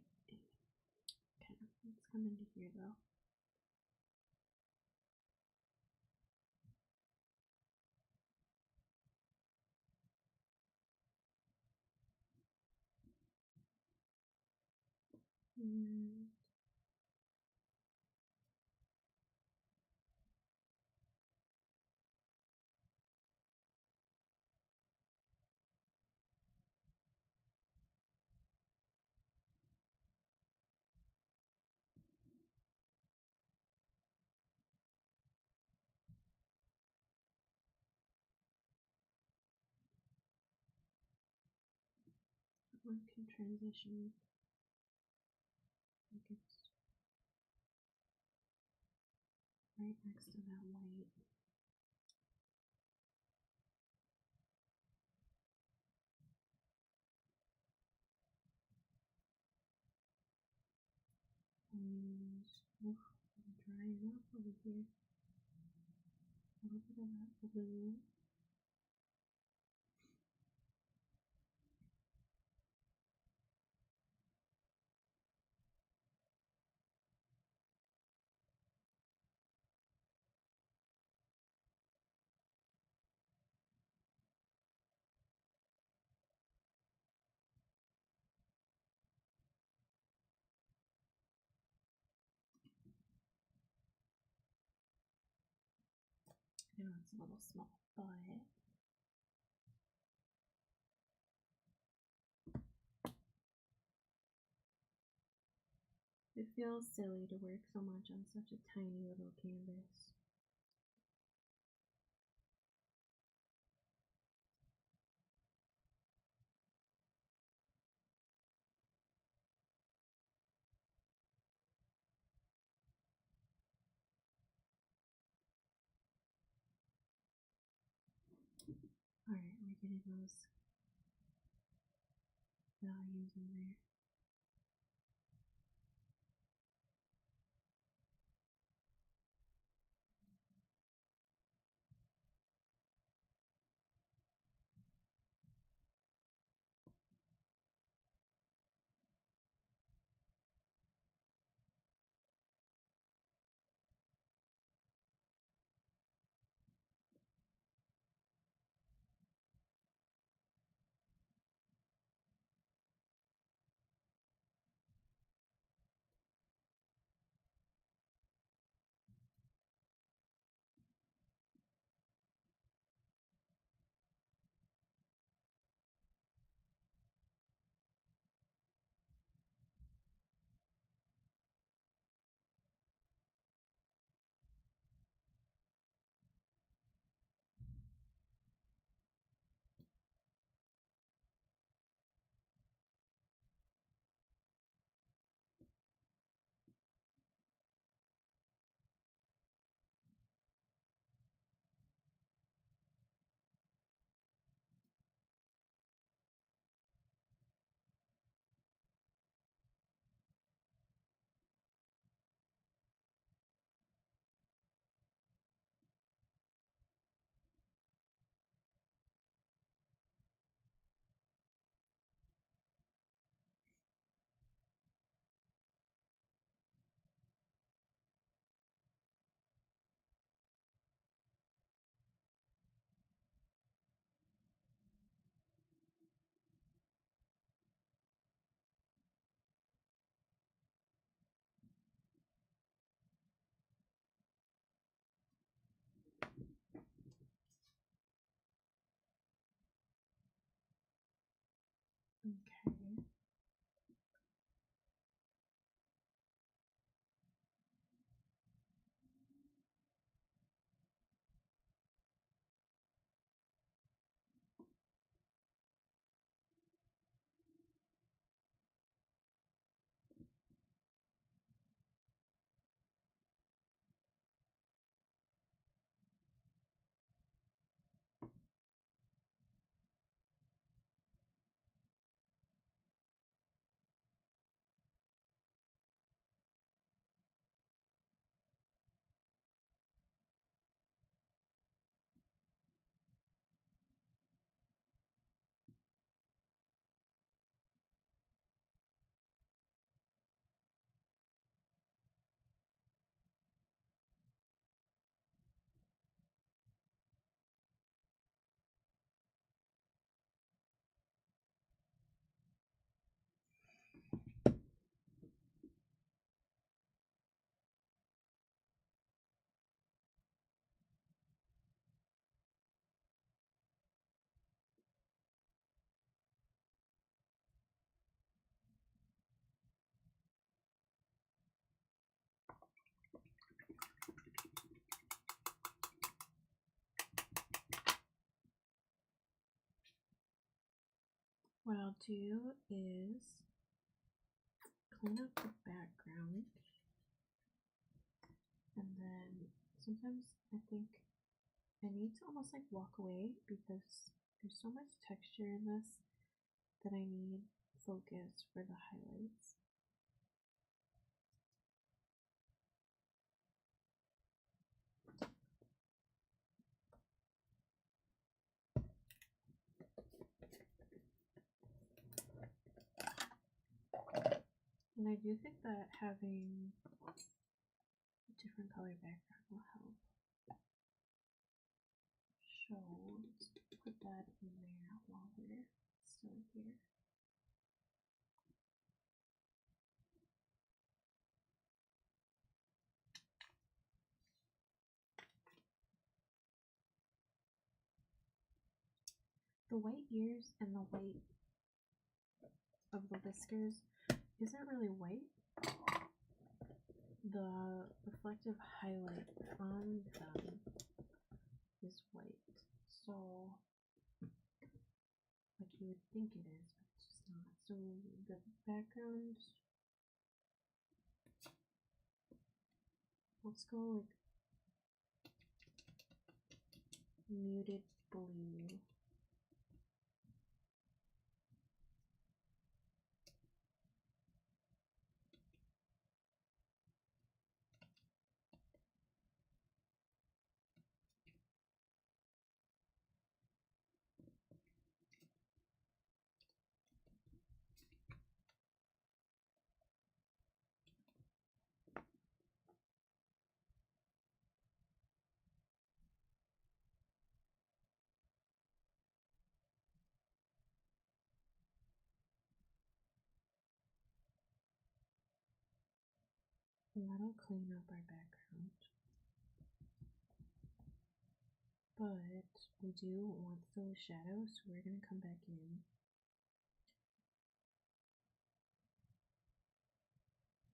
Okay, let's come into here though. And one can transition. I think it's right next to that white. And I'm drying up over here. A little bit of that blue. I know it's a little small, but it feels silly to work so much on such a tiny little canvas. Alright, we're getting those values in there. what I'll do is clean up the background, and then sometimes I think I need to almost like walk away because there's so much texture in this that I need focus for the highlights. And I do think that having a different color background will help. So let's put that in there while we're still here. The white ears and the white of the whiskers isn't really white. The reflective highlight on them is white. So, like you would think it is, but it's just not. So the background, let's go like muted blue. And that'll clean up our background. But we do want those shadows, so we're going to come back in.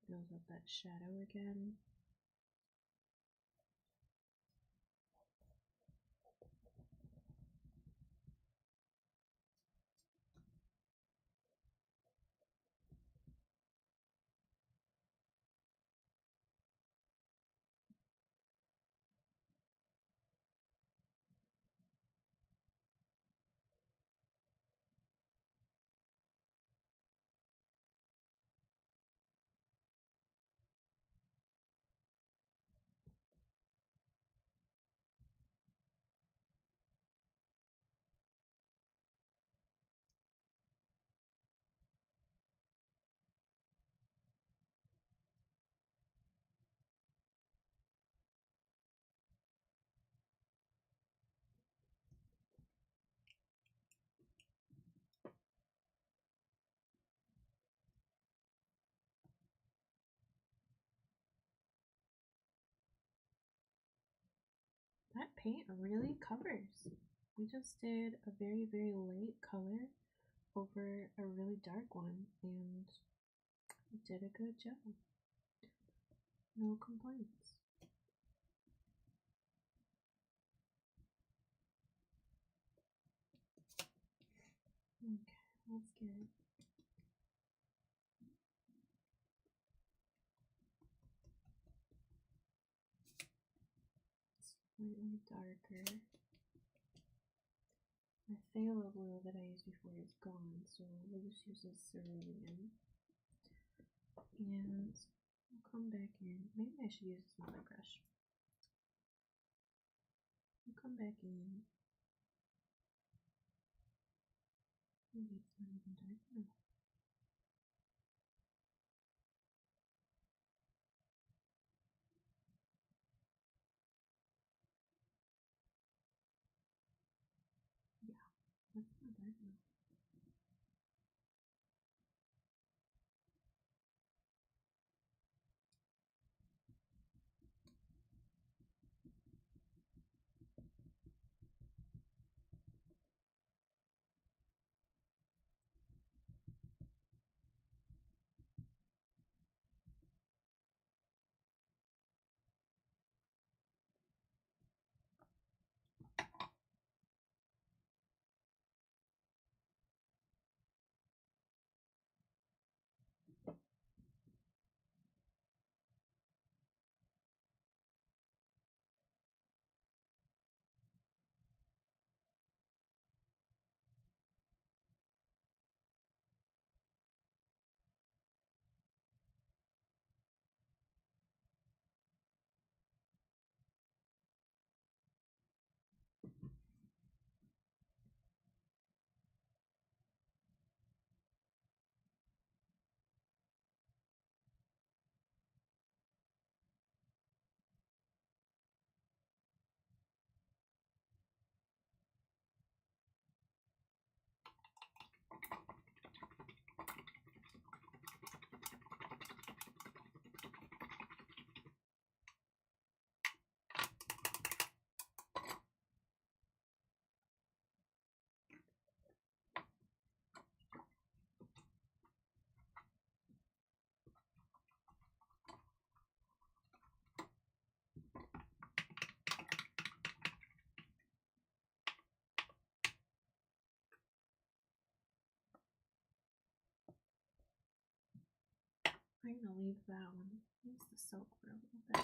Build up that shadow again. That paint really covers. We just did a very, very light color over a really dark one, and we did a good job. No complaints. Okay, let's get slightly darker. My phthalo blue that I used before is gone, so we'll just use this cerulean. And I'll come back in. Maybe I should use a smaller brush. I'll come back in. Maybe it's not even dark enough. Yeah, that's not dark enough. I'm gonna leave that one. Use the soap for a little bit.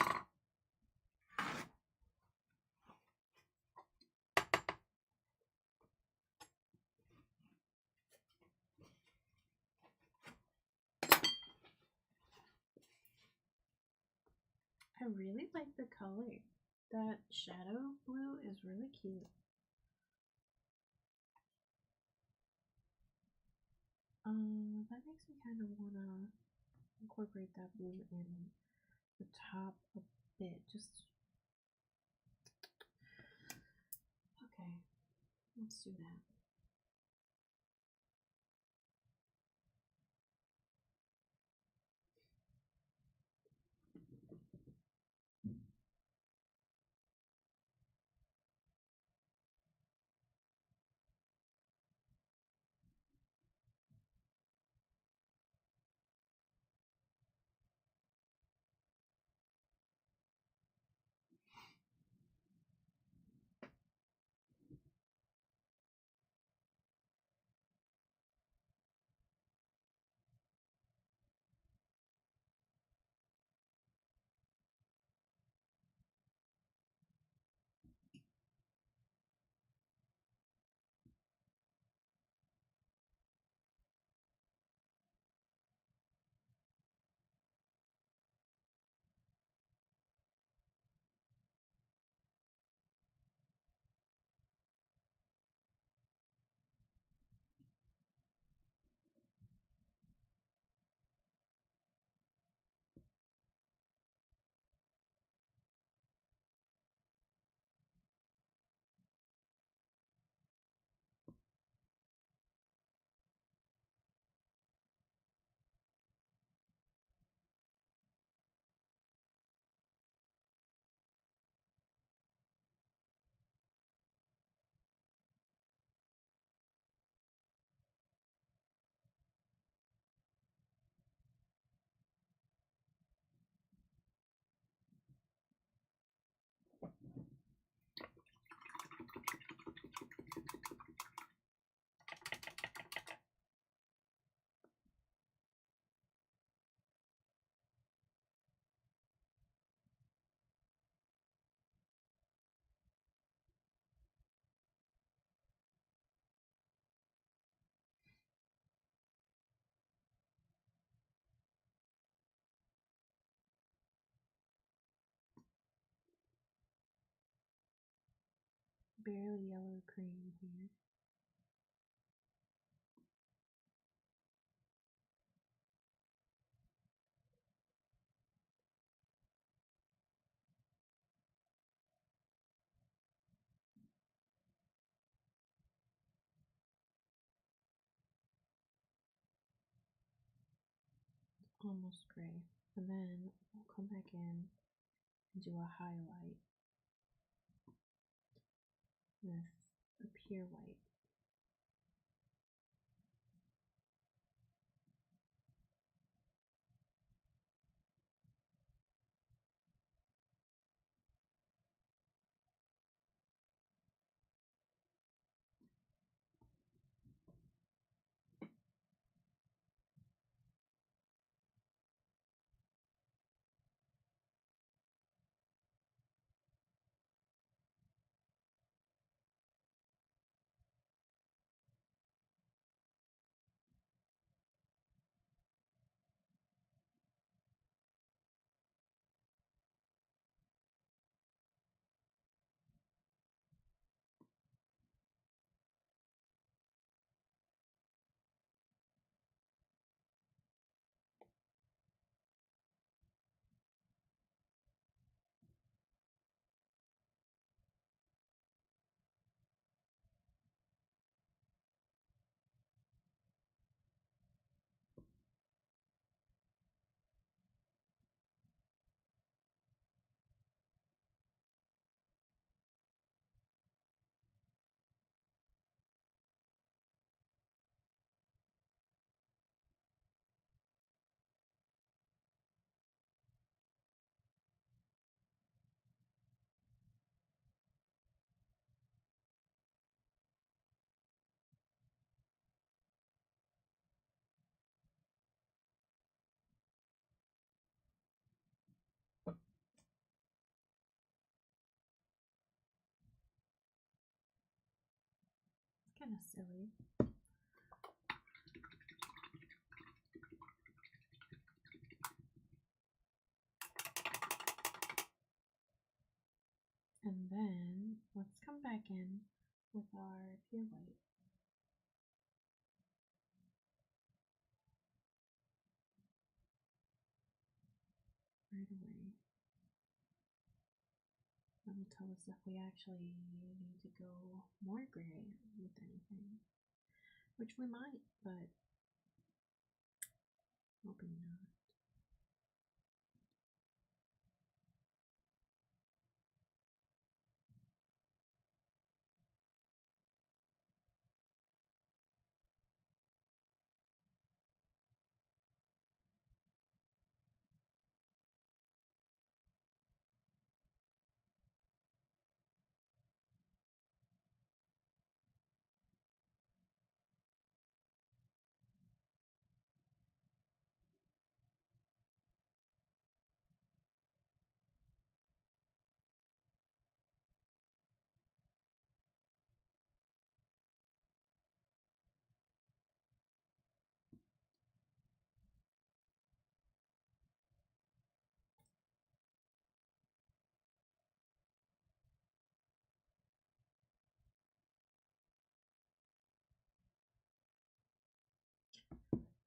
I really like the color. That shadow blue is really cute. That makes me kind of want to incorporate that blue in the top a bit. Just okay, let's do that. Barely yellow cream here. Almost gray. And then we'll come back in and do a highlight with a pure white. kind of silly. And then let's come back in with our pure white. Right away. That'll tell us if we actually need to go more gray with anything. Which we might, but hoping not.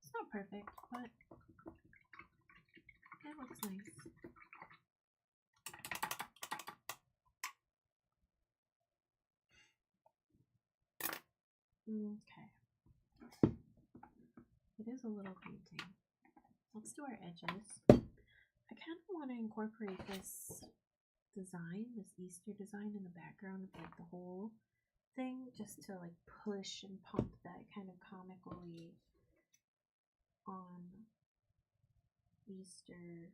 It's not perfect, but it looks nice. Okay. It is a little painting. Let's do our edges. I kind of want to incorporate this design, this Easter design in the background of like the whole thing, just to like push and pump that kind of comically on Easter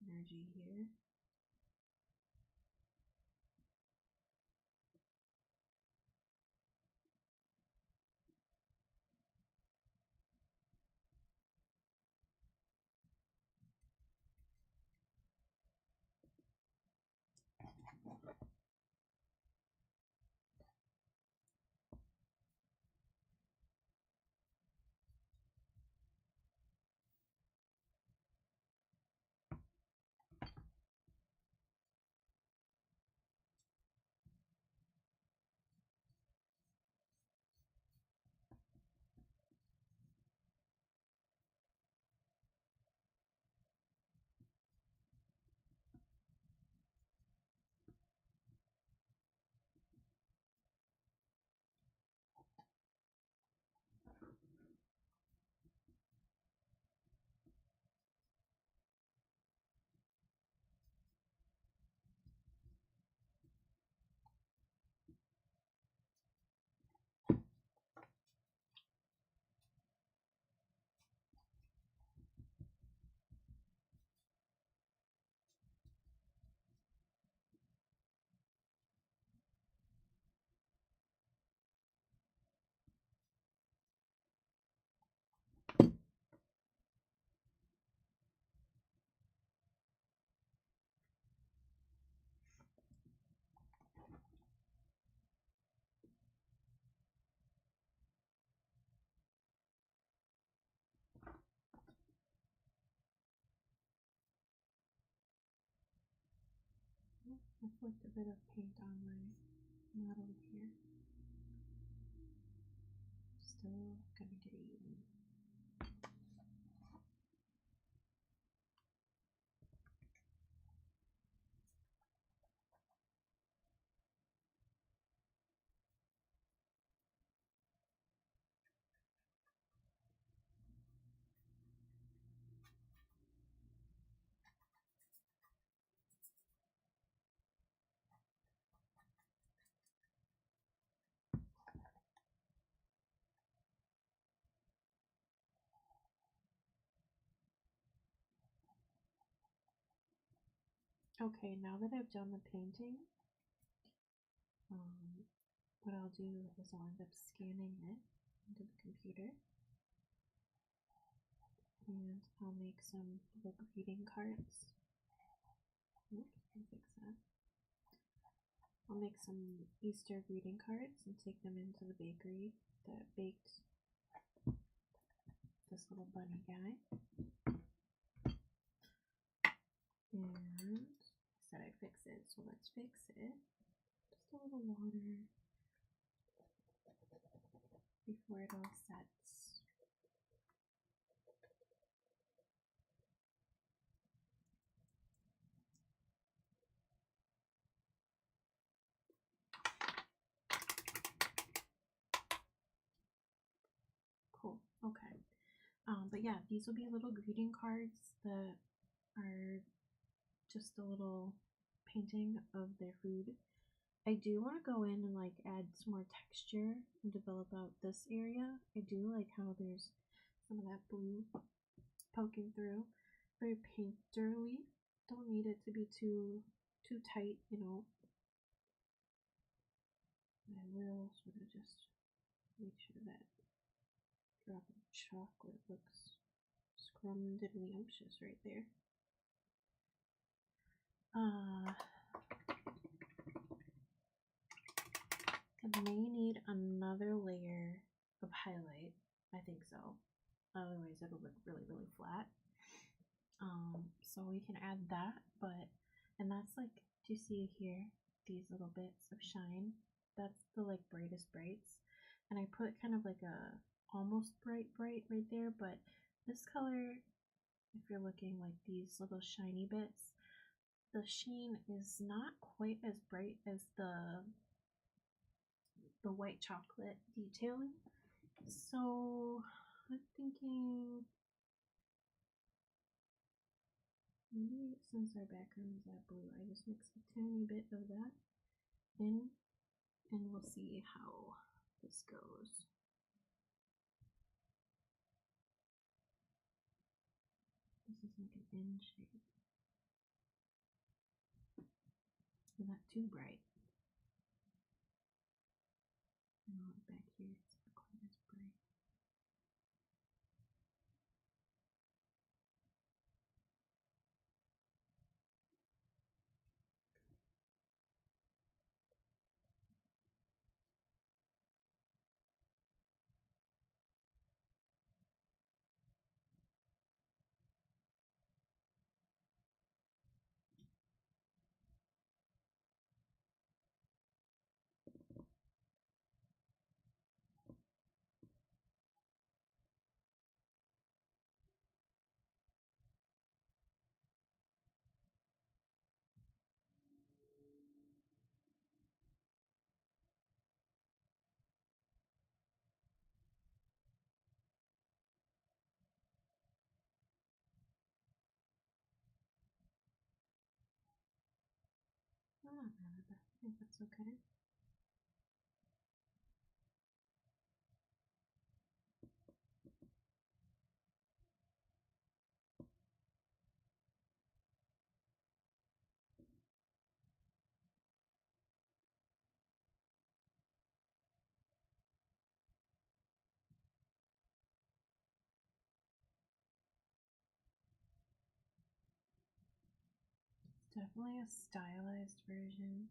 energy here. I flicked a bit of paint on my model here. Still gonna get even. Okay, now that I've done the painting, what I'll do is I'll end up scanning it into the computer, and I'll make some little greeting cards. Oops, I'll fix that. I'll make some Easter greeting cards and take them into the bakery that baked this little bunny guy. And I said I'd fix it, so let's fix it. Just a little water before it all sets. Cool, okay. But yeah, these will be little greeting cards that are just a little painting of their food. I do want to go in and like add some more texture and develop out this area. I do like how there's some of that blue poking through. Very painterly. Don't need it to be too tight, you know. I will sort of just make sure that drop of chocolate looks scrumdiddlyumptious right there. I may need another layer of highlight. I think so. Otherwise it'll look really, really flat. So we can add that, and that's like, do you see here, these little bits of shine? That's the like brightest brights. And I put kind of like a almost bright right there, but this color, if you're looking like these little shiny bits, the sheen is not quite as bright as the white chocolate detailing. So I'm thinking maybe since our background is that blue, I just mix a tiny bit of that in and we'll see how this goes. This is like an N shape. Is that too bright? And I'll look back here, it's not quite as bright. I'm not mad at that. I think that's okay. It's definitely a stylized version.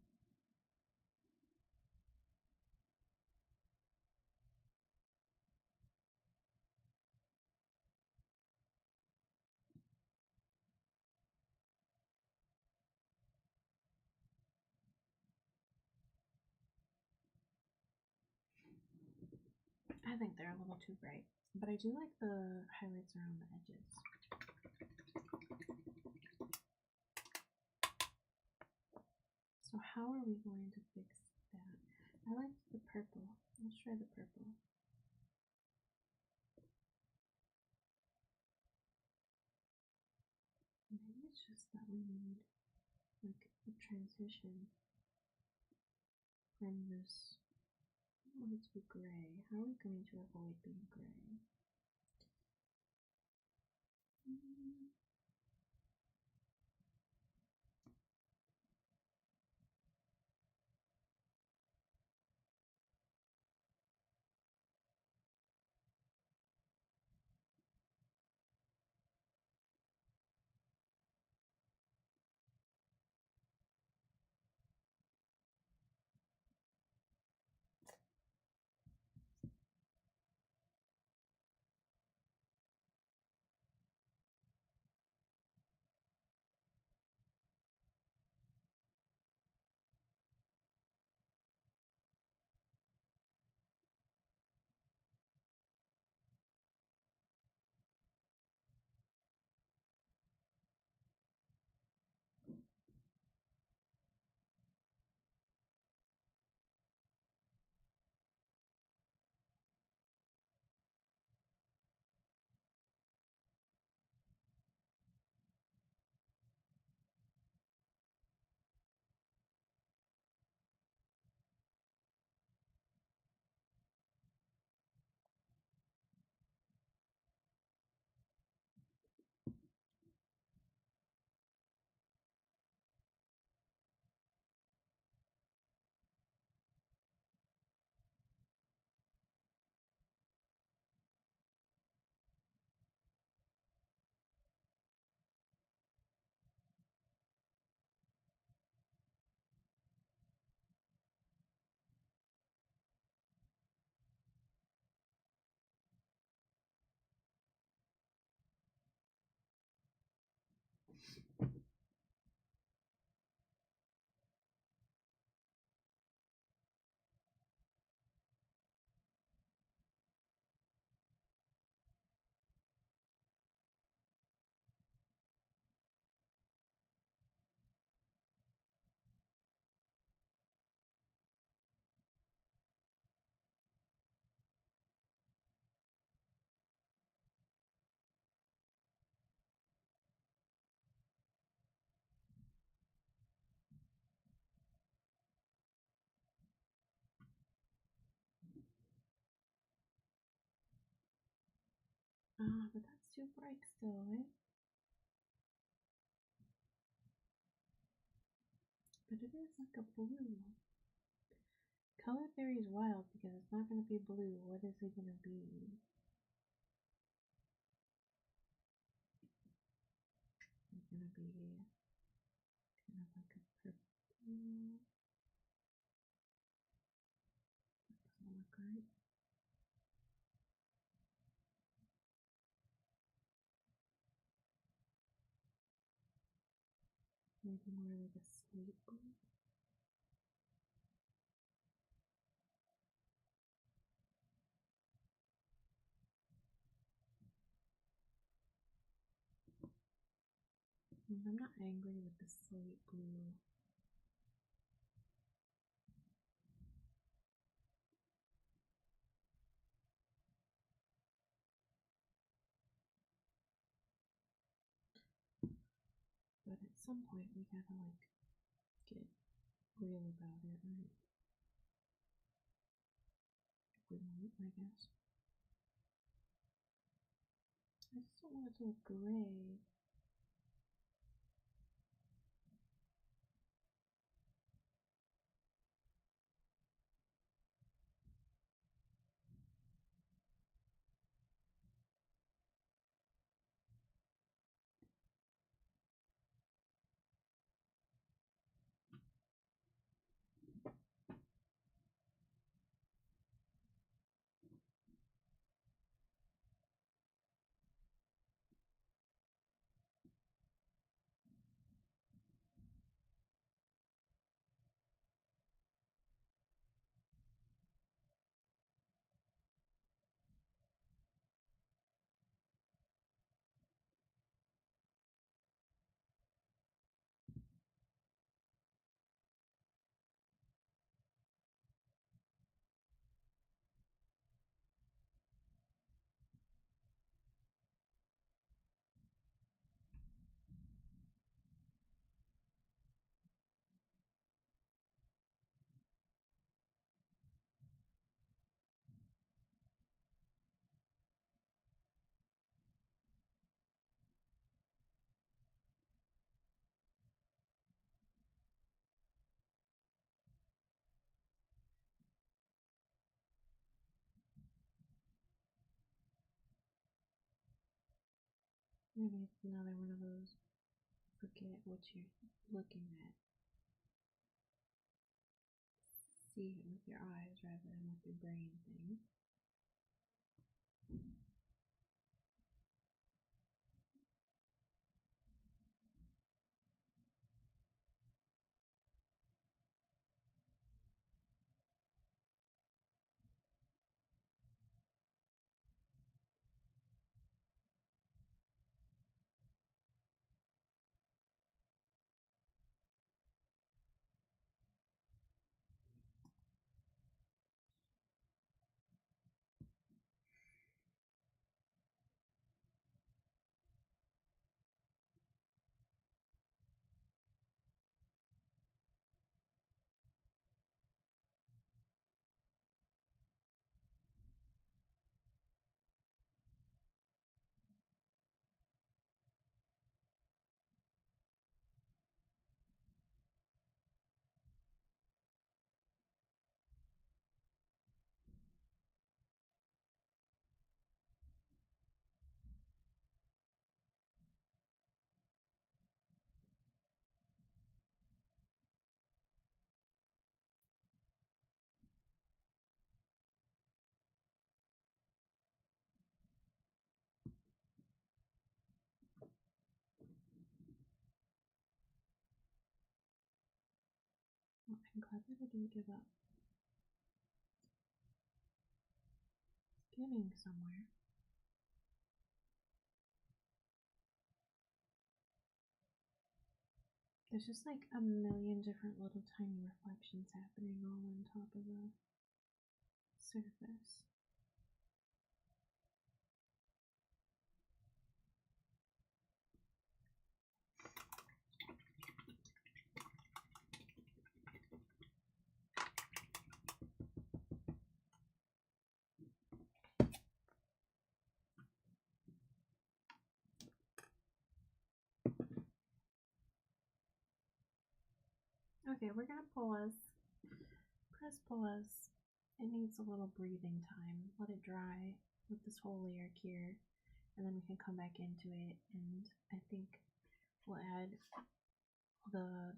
I think they're a little too bright, but I do like the highlights around the edges. So how are we going to fix that? I like the purple. Let's try the purple. Maybe it's just that we need like a transition from this. I don't want it to be gray. How are we going to avoid being gray? Ah, but that's too bright still, right? But it is like a blue. Color theory is wild because it's not going to be blue. What is it going to be? It's going to be kind of like a purple. That doesn't look right. Maybe more like a slate blue. I'm not angry with the slate blue. But at some point we gotta like get real about it, right? If we want, I guess. I just don't want it to look gray. Maybe it's another one of those forget what you're looking at. See it with your eyes rather than with your brain thing. sitting somewhere. There's just like a million different little tiny reflections happening all on top of the surface. Okay, we're gonna press pause. It needs a little breathing time. Let it dry with this whole layer cure, and then we can come back into it. And I think we'll add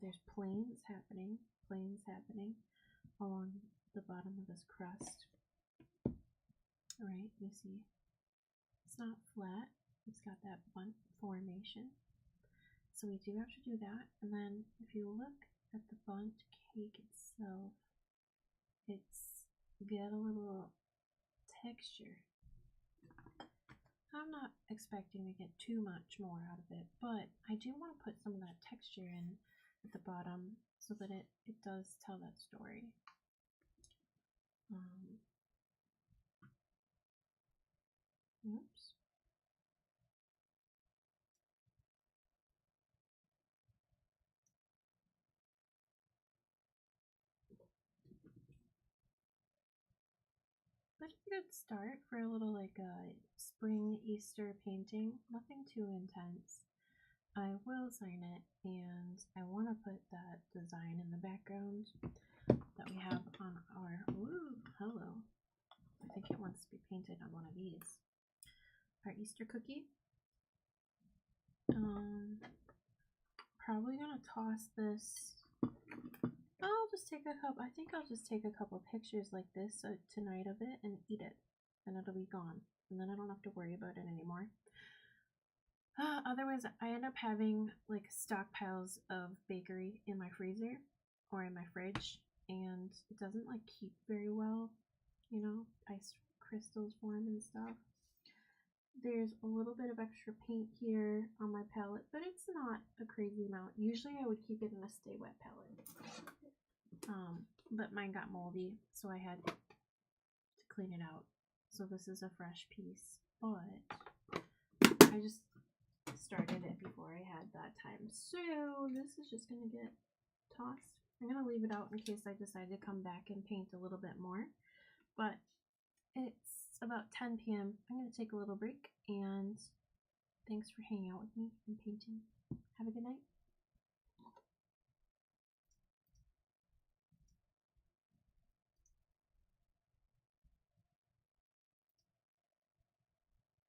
there's planes happening along the bottom of this crust. Right, you see, it's not flat. It's got that Bundt formation. So we do have to do that. And then if you look at the Bundt cake itself, it's got a little texture. I'm not expecting to get too much more out of it, but I do want to put some of that texture in at the bottom so that it does tell that story. Oops. But a good start for a little like a spring Easter painting. Nothing too intense. I will sign it, and I want to put that design in the background that we have on our, ooh, hello. I think it wants to be painted on one of these. Our Easter cookie. Probably gonna toss this. I'll just take I think I'll just take a couple pictures like this tonight of it and eat it, and it'll be gone, and then I don't have to worry about it anymore. Otherwise, I end up having like stockpiles of bakery in my freezer or in my fridge, and it doesn't like keep very well, you know, ice crystals form and stuff. There's a little bit of extra paint here on my palette, but it's not a crazy amount. Usually I would keep it in a stay wet palette. But mine got moldy, so I had to clean it out. So this is a fresh piece, but I just started it before I had that time. So this is just gonna get tossed. I'm gonna leave it out in case I decide to come back and paint a little bit more. But it's about 10 p.m. I'm gonna take a little break, and thanks for hanging out with me and painting. Have a good night.